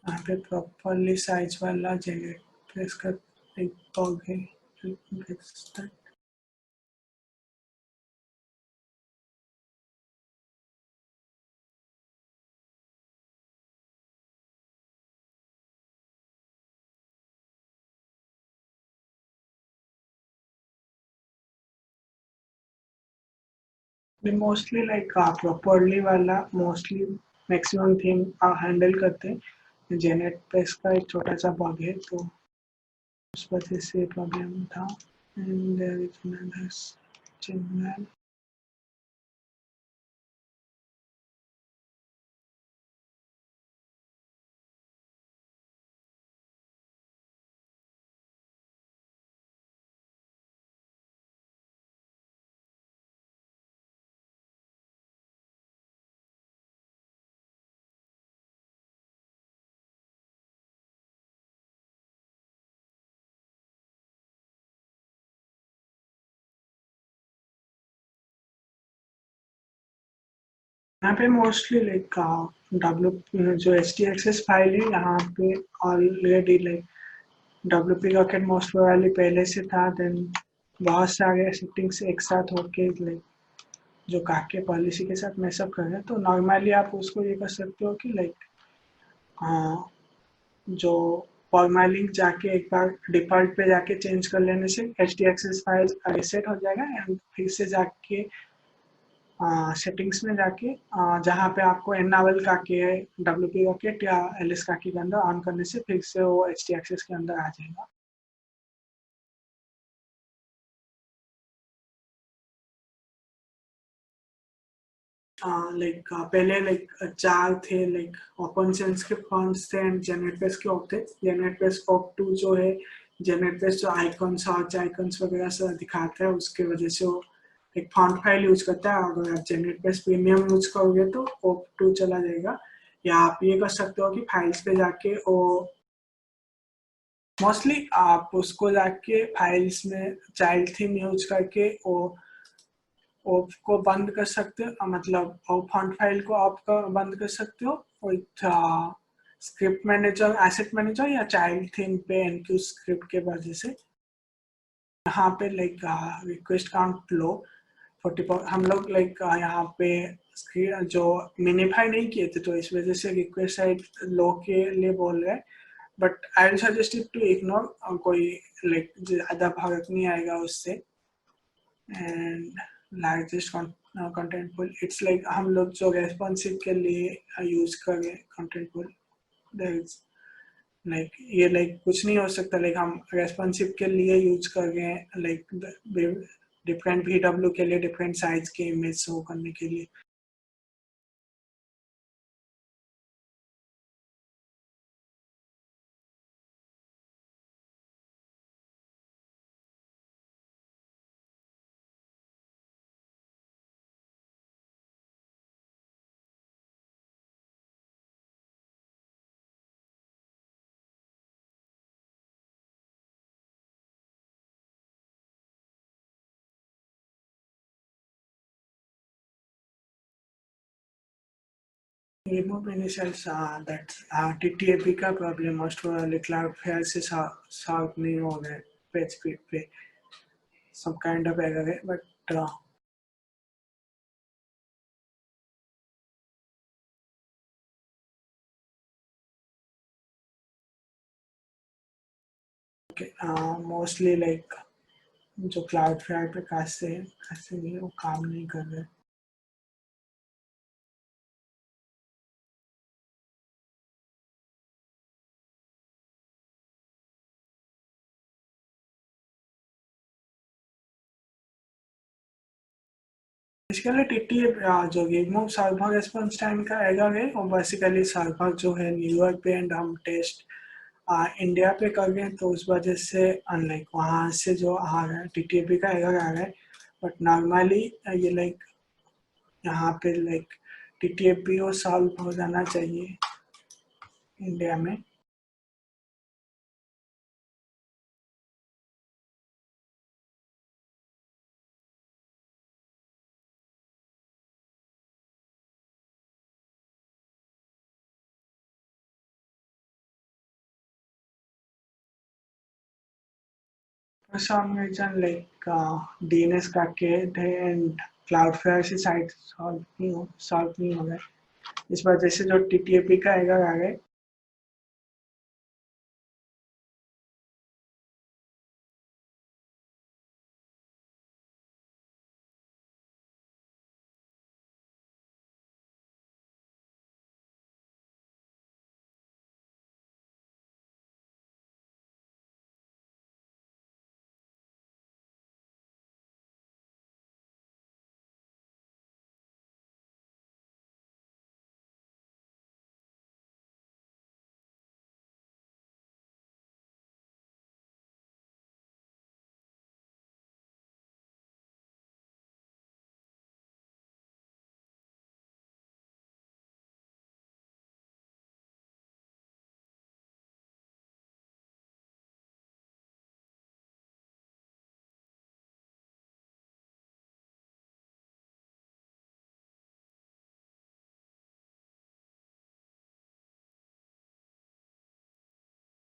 वहाँ पे प्रॉपरली साइज वाला जेनेरेट का एक बग है। मोस्टली लाइक प्रॉपरली वाला मोस्टली मैक्सिमम थीम हैंडल करते हैं। जेनेट पे इसका एक छोटा सा बग है, तो उस वजह से प्रॉब्लम था। एंड देयर इज यहाँ पे मोस्टली लाइक डब्ल्यू जो HTXS फाइल है यहाँ पे already like WP rocket most probably पहले से था, देन बहुत सारे सेटिंग्स एक साथ होके लाइक जो काके पॉलिसी के साथ मैसअप कर रहे हैं, तो नॉर्मली आप उसको ये कर सकते हो कि लाइक जो फॉर्मलिंक जाके एक बार डिफॉल्ट पे जाके चेंज कर लेने से HTXS फाइल रीसेट हो जाएगा एंड फिर से जाके सेटिंग्स में जाके जहाँ पे आपको एनावल का के WP रॉकेट या LS का के अंदर ऑन करने से फिर से वो HTXS के अंदर आ जाएगा। लाइक पहले लाइक 4 थे लाइक ओपन सेंस के फॉन्ट्स थे एंड जेनेटपेस के ऑप थे। जेनेटपेस ऑप 2 जो है, जेनेटपेस जो आइकॉन्स सर्च आइकॉन्स वगैरह सब दिखाता है उसके वजह से वो एक फॉन्ट फाइल यूज करता है। अगर आप जेनेटपेस प्रीमियम यूज करोगे तो ऑप 2 चला जाएगा, या आप ये कर सकते हो कि फाइल्स पे जाके वो मोस्टली आप उसको जाके फाइल्स में चाइल्ड थीम यूज करके वो ऑफ को बंद कर सकते हो, मतलब फॉन्ट फाइल को आप बंद कर सकते हो with script manager, asset manager या चाइल्ड थीम पे एनक्यू स्क्रिप्ट के वजह से। यहाँ पे लाइक रिक्वेस्ट काउंट लो 40 हम लोग लाइक यहाँ पे जो मिनिफाई नहीं किए थे तो इस वजह से रिक्वेस्ट साइड लो के लिए बोल रहे हैं, but I will suggest to ignore, कोई लाइक ज्यादा फर्क नहीं आएगा उससे। And largest contentful, it's like हम लोग जो रेस्पॉन्सिव के लिए यूज करें कंटेंट पुल, लाइक ये लाइक कुछ नहीं हो सकता, लाइक हम रेस्पॉन्सिव के लिए यूज कर रहे हैं लाइक डिफरेंट VW के लिए डिफरेंट साइज के इमेज शो करने के लिए। Remove any cells that TTAP का प्रॉब्लम मोस्ट प्रोबेबली क्लाउडफ्लेयर से सॉल्व नहीं हो गए, पेज स्पीड पे some kind of error है, but मोस्टली लाइक जो क्लाउडफ्लेयर पे खासे नहीं वो काम नहीं कर रहे। बेसिकली TTAP जो रिमूव सर्वर रेस्पॉन्स टाइम का एरर है वो बेसिकली सर्वर जो है न्यूयॉर्क पे एंड हम टेस्ट इंडिया पे कर रहे हैं, तो उस वजह से अनलाइक वहाँ से जो आ रहा है TTAP का एरर आ रहा है, बट नॉर्मली ये लाइक यहाँ पे लाइक TTAP वो सॉल्व हो जाना चाहिए इंडिया में। For some reason like DNS का के थे एंड क्लाउडफ्लेयर से साइट सॉल्व नहीं हो गए, इस वजह से जो TTAP का एरर आ गए।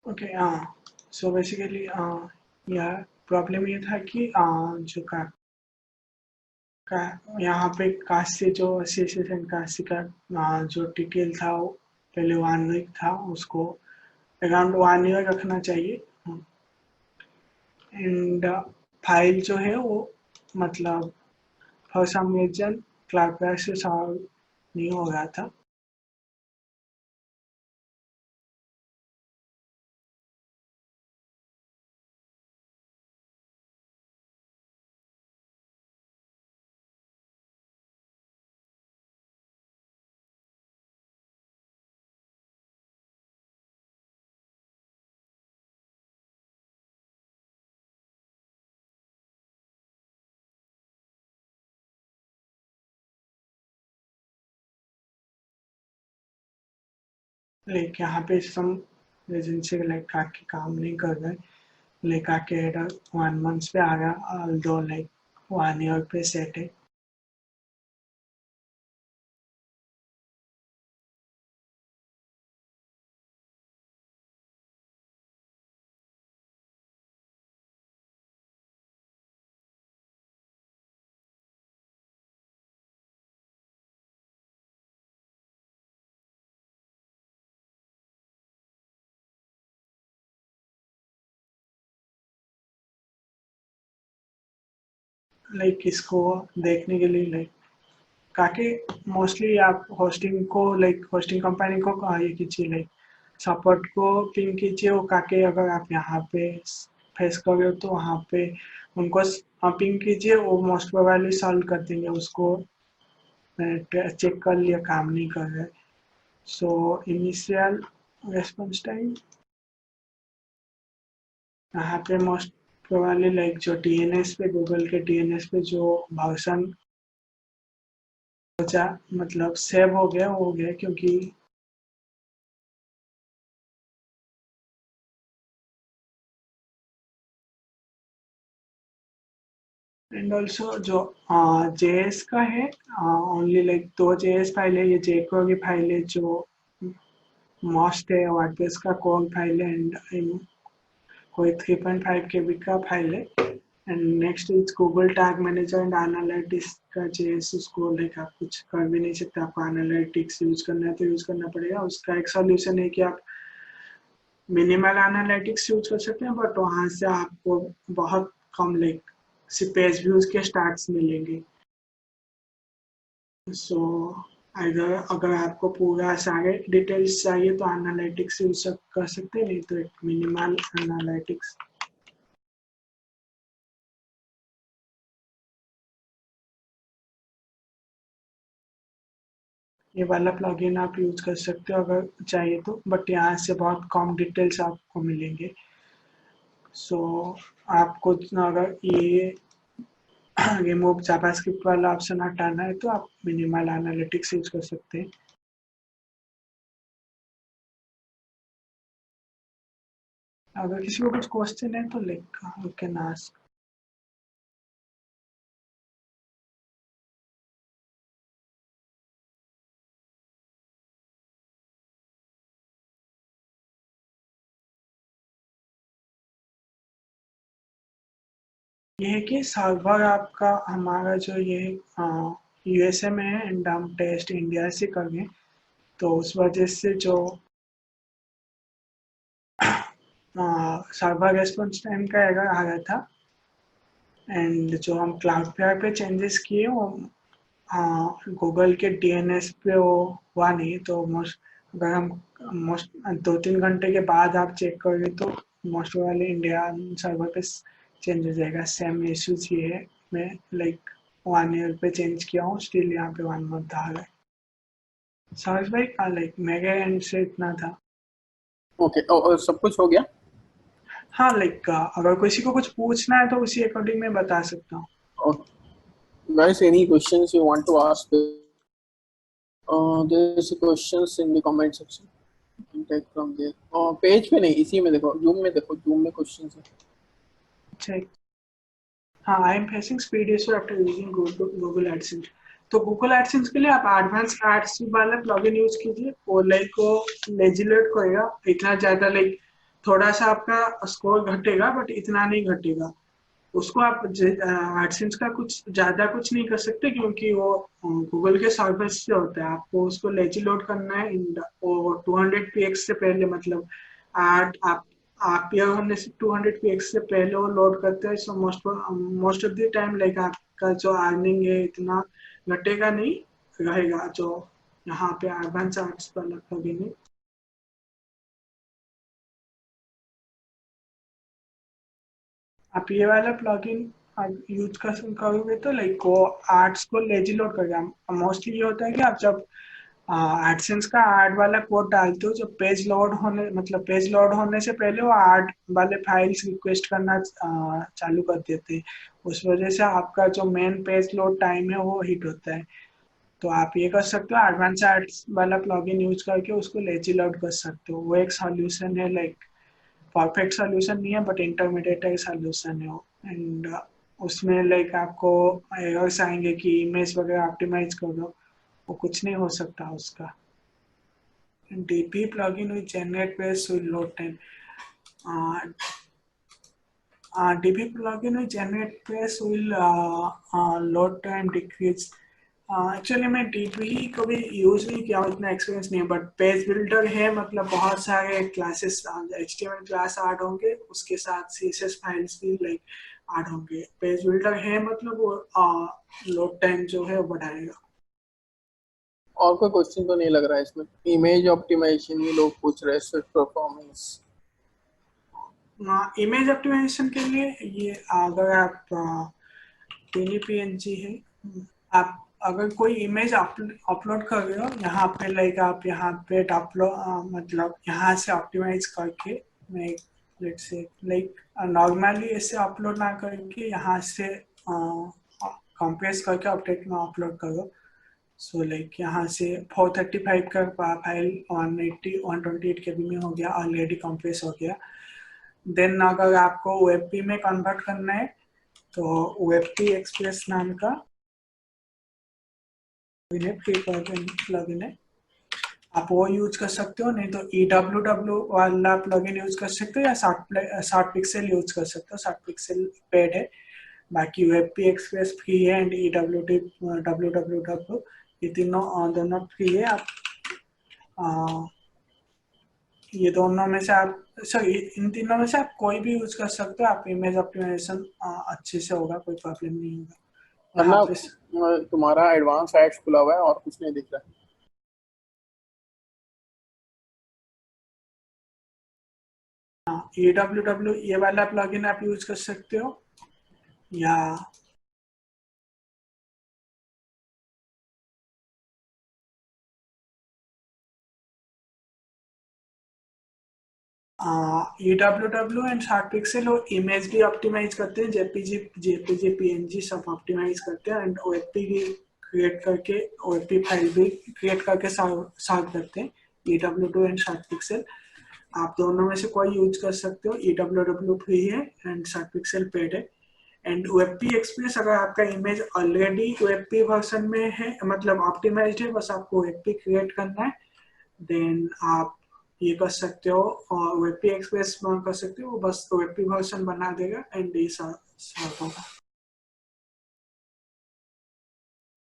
ओके, सो बेसिकली यह प्रॉब्लम ये था कि जो का यहाँ पे कास्ट से जो एसोसिएशन कास्ट का जो डिटेल था वो पहले 1 वीक था, उसको अराउंड 1 ईयर रखना चाहिए। एंड फाइल जो है वो मतलब फॉर सम रीजन क्लाउडफ्लावर से सॉल्व नहीं हो रहा था। लाइक यहाँ पे सम रीजन से लाइक काके काम नहीं कर रहे, लाइक काके 1 मंथ पे आ गया, ऑल्दो लाइक 1 ईयर पे सेट है। लाइक इसको देखने के लिए लाइक काके मोस्टली आप होस्टिंग को लाइक होस्टिंग कंपनी को ये कीजिए, लाइक सपोर्ट को पिंग कीजिए, वो काके अगर आप यहाँ पे फेस करोगे तो वहाँ पे उनको पिंग कीजिए, वो मोस्ट प्रोबेबली सॉल्व कर देंगे उसको। मैंने चेक कर लिया, काम नहीं कर रहा है। सो इनिशियल रेस्पॉन्स टाइम यहाँ पे मोस्ट प्रोबेबली लाइक जो डीएनएस पे गूगल के डीएनएस पे जो वर्जन सोचा मतलब सेव हो गया, हो गया क्योंकि एंड ऑल्सो जो जेएस का है ओनली लाइक 2 जेएस फाइल है, ये जेको की फाइल है जो मॉस्ट है, वर्डप्रेस का कोर फाइल है, एंड कोई 3.5 केबी का फाइल है। And next is Google tag manager and analytics का जेएस, उसको लाइक आप कुछ कर भी नहीं सकते, आपको एनालिटिक्स यूज करना है तो यूज करना पड़ेगा। उसका एक सॉल्यूशन है कि आप मिनिमल एनालिटिक्स यूज कर सकते हैं, बट वहाँ से आपको बहुत कम लाइक पेज व्यूज के स्टार्ट्स मिलेंगे। सो अगर अगर आपको पूरा सारे डिटेल्स चाहिए तो एनालिटिक्स यूज कर सकते हैं, नहीं तो एक मिनिमल एनालिटिक्स। ये वाला प्लगइन आप यूज कर सकते हो अगर चाहिए तो, बट यहाँ से बहुत कम डिटेल्स आपको मिलेंगे। सो आपको अगर ये रिमूव जावास्क्रिप्ट वाला ऑप्शन हटाना है तो आप मिनिमल एनालिटिक्स यूज कर सकते हैं। अगर किसी को कुछ क्वेश्चन है तो लाइक यू कैन आस्क। ये है कि सर्वर आपका हमारा जो ये यूएसए में है एंड हम टेस्ट इंडिया से कर रहे हैं, तो उस वजह से जो सर्वर रेस्पॉन्स टाइम का एरर आ रहा था, एंड जो हम क्लाउडफ्लावर पे चेंजेस किए वो गूगल के डीएनएस पे वो हुआ नहीं, तो मोस्ट अगर हम मोस्ट 2-3 घंटे के बाद आप चेक करोगे तो मोस्ट वाले इंडिया सर्वर पे चेंज हो जाएगा। सेम इश्यूज ये है, मैं लाइक 1 ईयर पे चेंज किया हूँ, स्टिल यहाँ पे 1 मंथ आ रहा है। साहस भाई लाइक मेरे एंड से इतना था। ओके, सब कुछ हो गया। हाँ लाइक अगर किसी को कुछ पूछना है तो उसी अकॉर्डिंग मैं बता सकता हूँ। Guys, any questions you want to ask? There's questions in the comment section. You can take from there. Page पे नहीं, इसी में देखो, जूम में देखो, जूम में क्वेश्चंस है। चेक। हाँ, I am facing speed issue after using Google AdSense. तो गूगल एडसेंस के लिए आप एडवांस एड्स वाला प्लगइन यूज कीजिए, और लाइक को लेजिलेट करेगा, इतना ज्यादा लाइक थोड़ा सा आपका स्कोर घटेगा बट इतना नहीं घटेगा। उसको आप एडसेंस का कुछ ज्यादा कुछ नहीं कर सकते क्योंकि वो गूगल के सर्विस से होता है। आपको उसको लेजी लोड करना है वो 200 px से पहले, मतलब आप आरपीआर होने से 200 px से पहले वो लोड करते हैं। So most of the time like आपका जो अर्निंग है इतना घटेगा नहीं, रहेगा। जो यहाँ पे एडवांस आर्ट्स वाला प्लगइन है, आप ये वाला प्लगइन यूज करोगे तो लाइक वो आर्ट्स को लेजी लोड करेगा। मोस्टली ये होता है कि आप जब एडसेंस का एड वाला कोड डालते हो, जब पेज लोड होने, मतलब पेज लोड होने से पहले वो एड वाले फाइल्स रिक्वेस्ट करना चालू कर देते हैं। उस वजह से आपका जो मेन पेज लोड टाइम है वो हिट होता है। तो आप ये कर सकते हो, एडवांस एड्स वाला प्लगइन यूज करके उसको लेजी लोड कर सकते हो। वो एक सॉल्यूशन है, लाइक परफेक्ट सॉल्यूशन नहीं है बट इंटरमीडिएट सॉल्यूशन है वो। एंड उसमें लाइक आपको एरर्स आएंगे कि इमेज वगैरह ऑप्टिमाइज करो, वो कुछ नहीं हो सकता उसका। DP plugin with generate page will load time. DB plugin with generate pace will load time decrease। Actually मैं डीपी कभी यूज नहीं किया, उतना एक्सपीरियंस नहीं है। बट पेज बिल्डर है, मतलब बहुत सारे क्लासेस HTML क्लास ऐड होंगे, उसके साथ CSS फाइल्स भी लाइक ऐड होंगे। पेज बिल्डर है, मतलब वो लोड टाइम जो है वो बढ़ाएगा। और कोई क्वेश्चन तो नहीं लग रहा है इसमें? इमेज ऑप्टिमाइजेशन ये लोग पूछ रहे हैं, स्विफ्ट परफॉर्मेंस। इमेज ऑप्टिमाइजेशन के लिए ये अगर आप PNG है, आप अगर कोई इमेज अपलोड कर रहे हो यहाँ पे, लाइक आप यहाँ पे अपलोड मतलब यहाँ से ऑप्टिमाइज करके, मैं लेट्स से लाइक नॉर्मली ऐसे अपलोड ना करके यहाँ से कंप्रेस करके अपडेट में अपलोड करो। सो लाइक यहाँ से 435 का फाइल 128 KB में हो गया, ऑलरेडी कंप्रेस हो गया। देन अगर आपको WebP में कन्वर्ट करना है तो WebP एक्सप्रेस नाम का फ्री प्लगइन है, आप वो यूज कर सकते हो। नहीं तो EWW वाला प्लगइन यूज कर सकते हो या 60 पिक्सल यूज कर सकते हो। 60 पिक्सल पेड है, बाकी WebP एक्सप्रेस फ्री है। एंड WWW ये तीनों दोनों फ्री है। आप ये दोनों में से आप, सॉरी इन तीनों में से आप कोई भी यूज कर सकते हो। आप इमेज ऑप्टिमाइजेशन अच्छे से होगा, कोई प्रॉब्लम नहीं होगा यहाँ वरना पे। तुम्हारा एडवांस एड्स खुला हुआ है और कुछ नहीं दिख रहा है। EWW ये वाला प्लगइन आप यूज कर सकते हो, या EWW एंड 60 पिक्सल और इमेज भी ऑप्टिमाइज करते हैं। जेपीजी PNG सब ऑप्टिमाइज करते हैं। एंड OFP भी क्रिएट करके, OFP फाइल भी क्रिएट करके सॉल्व करते हैं। EWW एंड 60 पिक्सल आप दोनों में से कोई यूज कर सकते हो। EWW फ्री है एंड 60 पिक्सल पेड है। एंड WebP एक्सप्रेस अगर आपका इमेज ऑलरेडी WebP वर्जन में है, मतलब ऑप्टिमाइज्ड है, बस आपको WebP क्रिएट करना है, देन आप ये कर सकते हो। और WebP एक्सप्रेस कर सकते हो, वो बस WebP वर्जन बना देगा एंड ये सब होगा।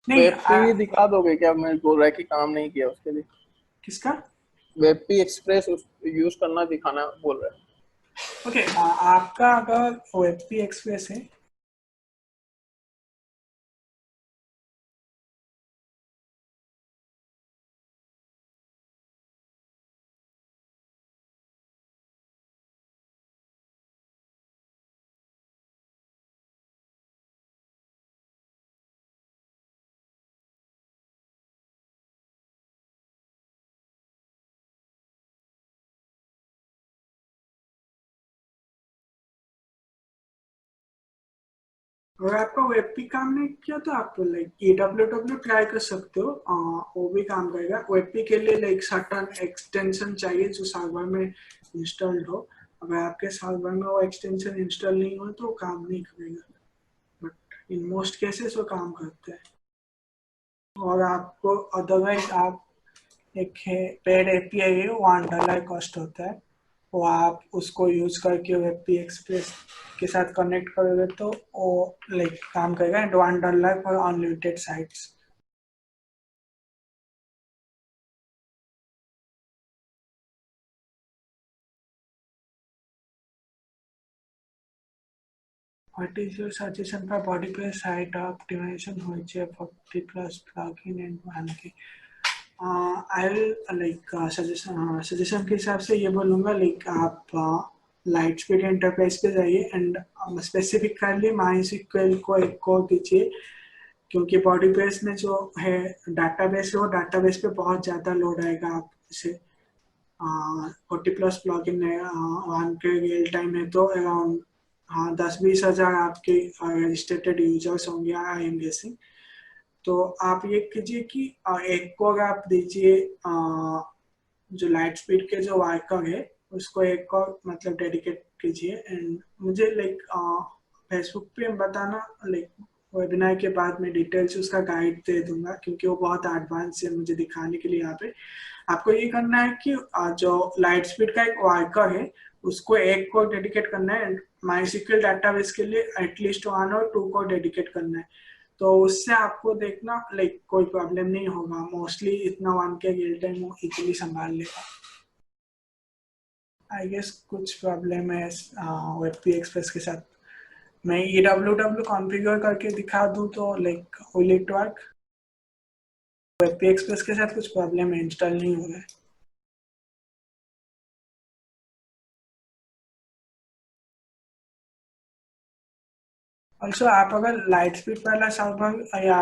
नहीं वेबपी दिखा दोगे क्या? मैं बोल रहा है कि काम नहीं किया उसके लिए। किसका? वेबपी एक्सप्रेस यूज करना दिखाना बोल रहा है। ओके आपका अगर WebP एक्सप्रेस है, अगर आपका WebP काम नहीं किया तो आप लाइक EWW ट्राई कर सकते हो, वो भी काम करेगा। WebP के लिए लाइक सर्टन एक्सटेंशन चाहिए जो सर्वर में इंस्टॉल्ड हो। अगर आपके सर्वर में वो एक्सटेंशन इंस्टॉल नहीं हो तो वो काम नहीं करेगा, बट इन मोस्ट केसेस वो काम करते हैं। और आपको अदरवाइज आप एक है पेड API है, $1 कॉस्ट होता है। वो आप उसको यूज करके वेब एक्सप्रेस के साथ कनेक्ट करोगे तो वो लाइक काम करेगा and $1 for unlimited sites. What is your suggestion for BodyPress site optimization which have 40+ plugin and 1K? I'll like suggestion के हिसाब से ये बोलूँगा लाइक आप लाइट स्पीड इंटरफेस पे जाइए एंड स्पेसिफिकली MySQL को एक को दीजिए, क्योंकि बॉडी बेस में जो है डाटाबेस है वो डाटाबेस पे बहुत ज़्यादा लोड आएगा। आप इसे 40+ प्लगइन है, 1K रियल टाइम है तो अराउंड 10-20 हज़ार आपके रजिस्टर्ड यूजर्स होंगे आई एम गेसिंग। तो आप ये कीजिए कि एक को अगर आप दीजिए जो लाइट स्पीड के जो वर्कर है उसको एक और मतलब डेडिकेट कीजिए एंड मुझे लाइक फेसबुक पे बताना, लाइक वेबिनार के बाद मैं डिटेल्स उसका गाइड दे दूंगा क्योंकि वो बहुत एडवांस है मुझे दिखाने के लिए। यहाँ पे आपको ये करना है कि जो लाइट स्पीड का एक वर्कर है उसको एक को डेडिकेट करना है एंड MySQL डाटाबेस के लिए एटलीस्ट 1 और 2 को डेडिकेट करना है। तो उससे आपको देखना लाइक कोई प्रॉब्लम नहीं होगा, मोस्टली इतना 1K रियल टाइम वो इजीली संभाल लेगा। आई गेस कुछ प्रॉब्लम है वेब एक्सप्रेस के साथ। मैं EWW कॉन्फ़िगर करके दिखा दूं तो like will it work? Web express के साथ कुछ प्रॉब्लम है, इंस्टॉल नहीं हो रहा है। ऑल्सो आप अगर लाइट स्पीड वाला सर्वर या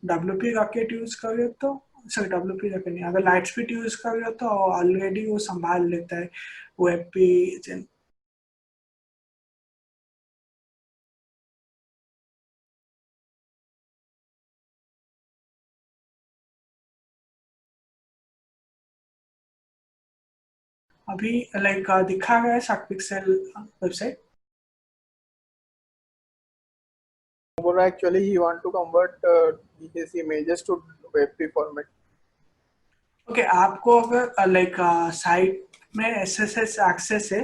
WP रॉकेट यूज करो तो सॉरी WP रॉकेट नहीं, अगर लाइट स्पीड यूज करो तो ऑलरेडी वो संभाल लेता है वेब पे। अभी लाइक दिखा गया है शार्क पिक्सेल वेबसाइट। बोल रहा actually he want to convert his images to WebP format. Okay आपको अगर लाइक साइट में SSH एक्सेस है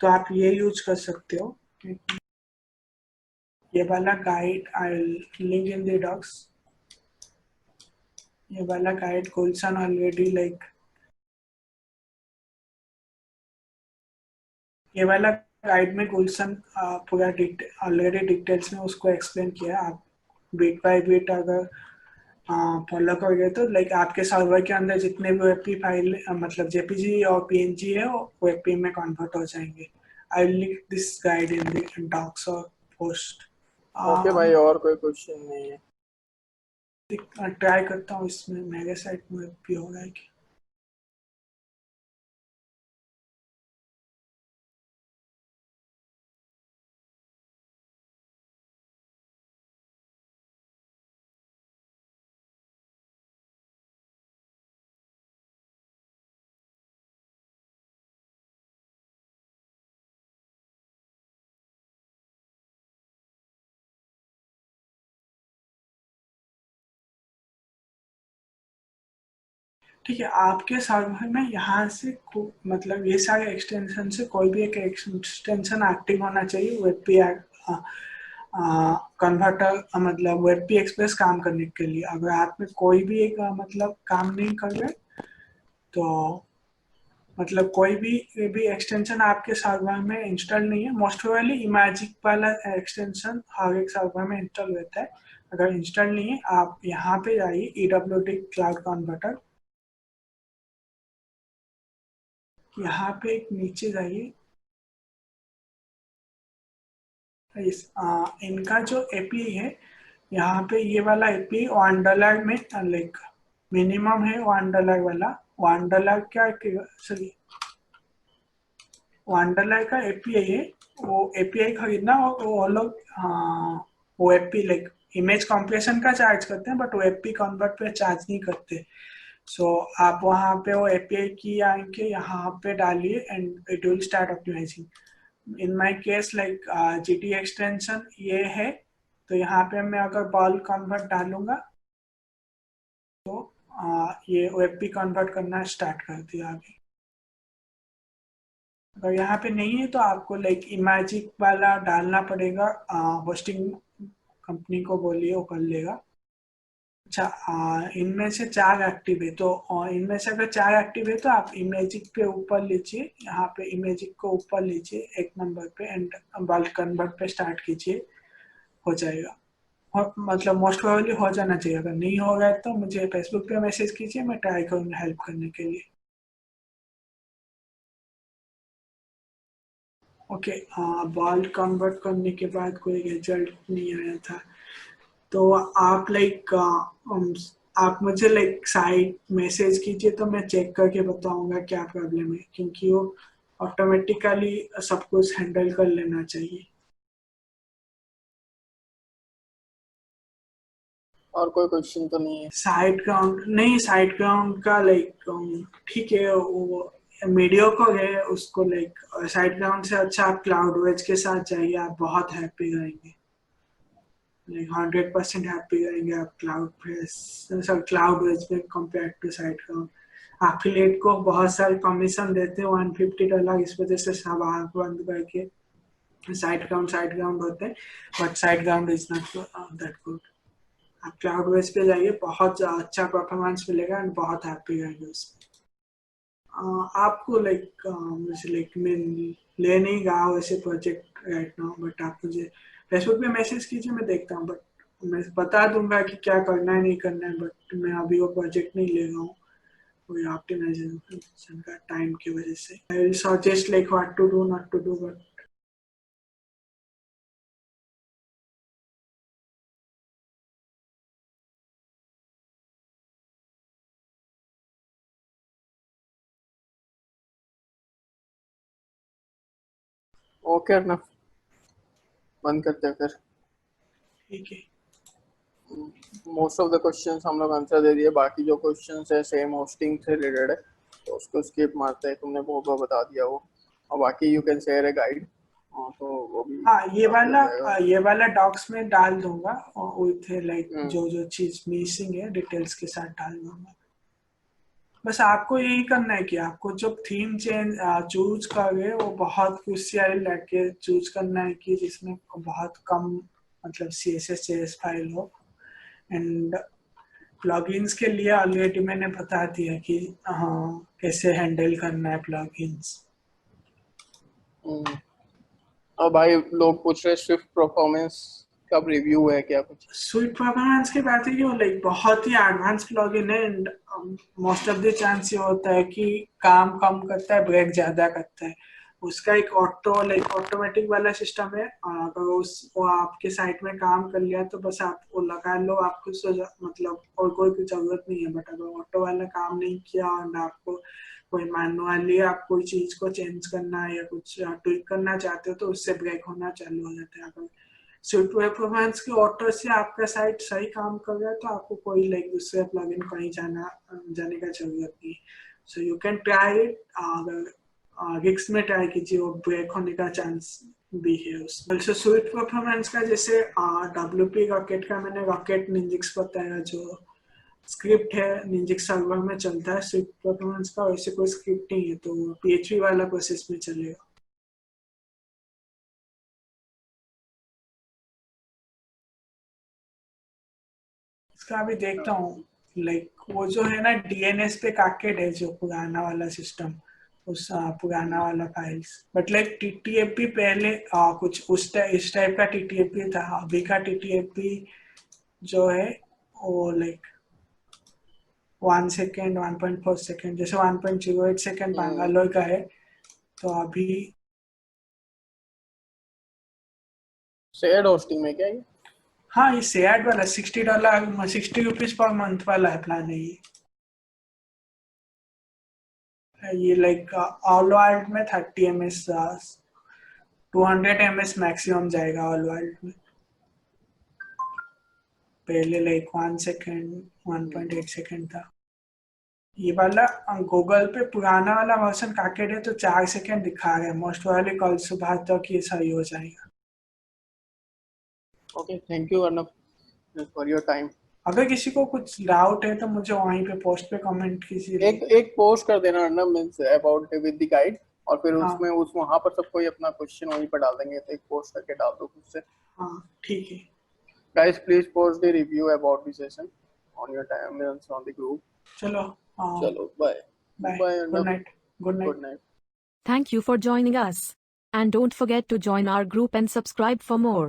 तो आप ये यूज कर सकते हो। ये वाला guide I link in the docs. ये वाला गाइड गुलशन ऑलरेडी लाइक ये वाला गाइड में गुलशन पूरा ऑलरेडी डिटेल्स में उसको एक्सप्लेन किया है। आप बिट बाय बिट अगर फॉलो करोगे तो लाइक आपके सर्वर के अंदर जितने भी वेबपी फाइल मतलब जेपीजी और पीएनजी है वो वेबपी में कन्वर्ट हो जाएंगे। I will link this guide in the docs और पोस्ट। ओके भाई, और कोई क्वेश्चन नहीं है? ट्राई करता हूँ इसमें मेरे साइट में वेबपी हो रहा है कि ठीक है। आपके सर्वर में यहाँ से मतलब ये सारे एक्सटेंशन से कोई भी एक एक्सटेंशन एक्टिव होना चाहिए वेबपी कन्वर्टर मतलब वेबपी एक्सप्रेस काम करने के लिए। अगर आप में कोई भी एक मतलब काम नहीं कर रहे तो मतलब कोई भी एक्सटेंशन आपके सर्वर में इंस्टॉल नहीं है, मोस्ट प्रोबेबली इमेजिक वाला एक्सटेंशन हर एक सर्वर में इंस्टॉल रहता है। अगर इंस्टॉल नहीं है आप यहाँ पे जाइए EWD क्लाउड कन्वर्टर, यहाँ पे एक नीचे जाइए। इनका जो एपीआई है यहाँ पे ये वाला एपीआई $1 में लाइक मिनिमम है $1 वाला। $1 क्या सॉरी $1 का एपीआई है, वो एपीआई खरीदना और वो लोग वो एपी लाइक इमेज कंप्रेशन का चार्ज करते हैं बट वो एपी कन्वर्ट पे चार्ज नहीं करते। सो आप वहाँ पे वो एपीआई की आके यहाँ पे डालिए and it will start optimising. In my case like GT extension ये है तो यहाँ पे मैं अगर बॉल कन्वर्ट डालूंगा तो ये वेब कन्वर्ट करना स्टार्ट कर दिया अभी। अगर यहाँ पे नहीं है तो आपको लाइक इमेजिक वाला डालना पड़ेगा, होस्टिंग कंपनी को बोलिए वो कर लेगा। अच्छा, इनमें से 4 एक्टिव है, तो इनमें से अगर 4 एक्टिव है तो आप इमेजिक पे ऊपर लीजिए, यहाँ पे इमेजिक को ऊपर लीजिए 1 नंबर पे एंड बल्क कन्वर्ट पे स्टार्ट कीजिए, हो जाएगा। मतलब मोस्ट प्रोबेबली हो जाना चाहिए। अगर नहीं हो रहा है तो मुझे फेसबुक पे मैसेज कीजिए, मैं ट्राई करूँगा हेल्प करने के लिए। ओके, बॉल कन्वर्ट करने के बाद कोई रिजल्ट नहीं आया था, तो आप लाइक आप मुझे लाइक साइट मैसेज कीजिए तो मैं चेक करके बताऊंगा क्या प्रॉब्लम है, क्योंकि वो ऑटोमेटिकली सब कुछ हैंडल कर लेना चाहिए। और कोई क्वेश्चन तो नहीं है? साइड ग्राउंड नहीं, साइड ग्राउंड का लाइक ठीक है, वो मीडियोकर है, उसको लाइक साइड ग्राउंड से अच्छा आप क्लाउड वेज के साथ जाइए, आप बहुत हैप्पी रहेंगे, लाइक 100% हैप्पी रहेंगे आप क्लाउड वेज में compare to SiteGround. Affiliate को बहुत सारे कमीशन देते हैं $150, इस वजह से सब आग बंद करके साइड ग्राउंड होते हैं, but side ground is not that good. आप क्लाउड बेस पे जाइए, बहुत अच्छा परफॉर्मेंस मिलेगा एंड बहुत हैप्पी रहेंगे उसमें। आपको लाइक मुझे लाइक मैं ले नहीं गया वैसे प्रोजेक्ट राइट नाउ, बट आप मुझे फेसबुक पे मैसेज कीजिए, मैं देखता हूँ, बट मैं बता दूंगा कि क्या करना है नहीं करना है, बट मैं अभी वो प्रोजेक्ट नहीं ले रहा हूँ कोई ऑप्टिमाइजेशन का टाइम की वजह से। I will suggest like what to do not to do, but okay Arnav, बंद करते हैं फिर। ठीक है। मोस्ट ऑफ द क्वेश्चंस हम लोग आंसर दे दिए, बाकी जो क्वेश्चंस है सेम होस्टिंग से रिलेटेड है, तो उसको स्किप मारते हैं, तुमने बहुत बहुत बता दिया वो। और बाकी you can share a guide, तो वो भी हाँ, काफी हो जाएगा। ये वाला डॉक्स में डाल दूंगा विथ लाइक हम्म, जो जो चीज मिसिंग है डिटेल्स के साथ डाल दूंगा। बस आपको यही करना है कि आपको जो थीम चेंज चूज करोगे वो बहुत कुछ सारे लेके चूज करना है कि जिसमें बहुत कम मतलब CSS फाइल हो। एंड प्लगइन्स के लिए ऑलरेडी मैंने बता दिया कि हाँ कैसे हैंडल करना है प्लगइन्स। हम्म। और भाई लोग पूछ रहे स्विफ्ट परफॉर्मेंस कब रिव्यू है क्या कुछ? स्वीट परफॉर्मेंस की बात है कि वो लाइक बहुत ही एडवांस प्लगइन है and most of the chance ये होता है कि काम कम करता है, ब्रेक ज्यादा करता है। उसका एक ऑटोमेटिक वाला सिस्टम है, अगर उस वो आपके साइट में काम कर लिया तो बस आप वो लगा लो, आपको मतलब और कोई जरूरत नहीं है। बट अगर ऑटो वाला काम नहीं किया और आपको कोई मैनुअली आप कोई चीज को चेंज करना या कुछ ट्विक करना चाहते हो तो उससे ब्रेक होना चालू हो जाता है। अगर स्विफ्ट परफॉर्मेंस के ऑटो से आपका साइट सही काम कर रहा है तो आपको कोई लाइक दूसरे प्लगइन कहीं जाने का जरूरत नहीं। So you can try it, अगर रिक्स में ट्राई कीजिए, वो ब्रेक होने का चांस भी है उसमें। ऑल्सो स्विफ्ट परफॉर्मेंस का जैसे WP रॉकेट का मैंने रॉकेट निंजिक्स बताया, जो स्क्रिप्ट है निंजिक्स सर्वर में चलता है। स्विफ्ट परफॉर्मेंस का वैसे कोई स्क्रिप्ट नहीं है, तो PHP वाला प्रोसेस में चलेगा। इसका अभी देखता हूँ, लाइक वो जो है ना DNS पे काकेड है जो पुराना वाला सिस्टम, उस पुराना वाला फाइल्स, बट लाइक TTFP पहले कुछ इस टाइप का TTFP था। अभी का TTFP जो है वो लाइक 1 सेकेंड 1.4 सेकेंड, जैसे 1.08 सेकेंड बैंगालोर का है, तो अभी शेयर्ड होस्टिंग में क्या ये? हाँ ये शेयर्ड वाला $60 ₹60 पर मंथ वाला है प्लान है ये लाइक ऑल वर्ल्ड में 30 ms 200 ms मैक्सिमम जाएगा ऑल वर्ल्ड में। पहले लाइक 1 सेकेंड 1.8 सेकेंड था। ये वाला गूगल पे पुराना वाला वर्जन काकेड है तो 4 सेकेंड दिखा रहा है, मोस्ट वाले कल सुबह तक ये सही हो जाएगा। Okay, thank you Arnav for your time. अगर किसी को कुछ डाउट है तो मुझे वहीं पे पोस्ट पे कमेंट कीजिए। एक पोस्ट कर देना Arnav means about with the guide, और फिर हाँ। उसमें उस वहाँ पर सब कोई अपना क्वेश्चन वहीं पर डाल देंगे, तो एक पोस्ट करके डाल दो खुद से। हाँ ठीक है। Guys, please post the review about the session on your timelines on the group. चलो चलो bye. Bye, Bye. Good night, good night. Good night. Thank you for joining us. And don't forget to join our group and subscribe for more.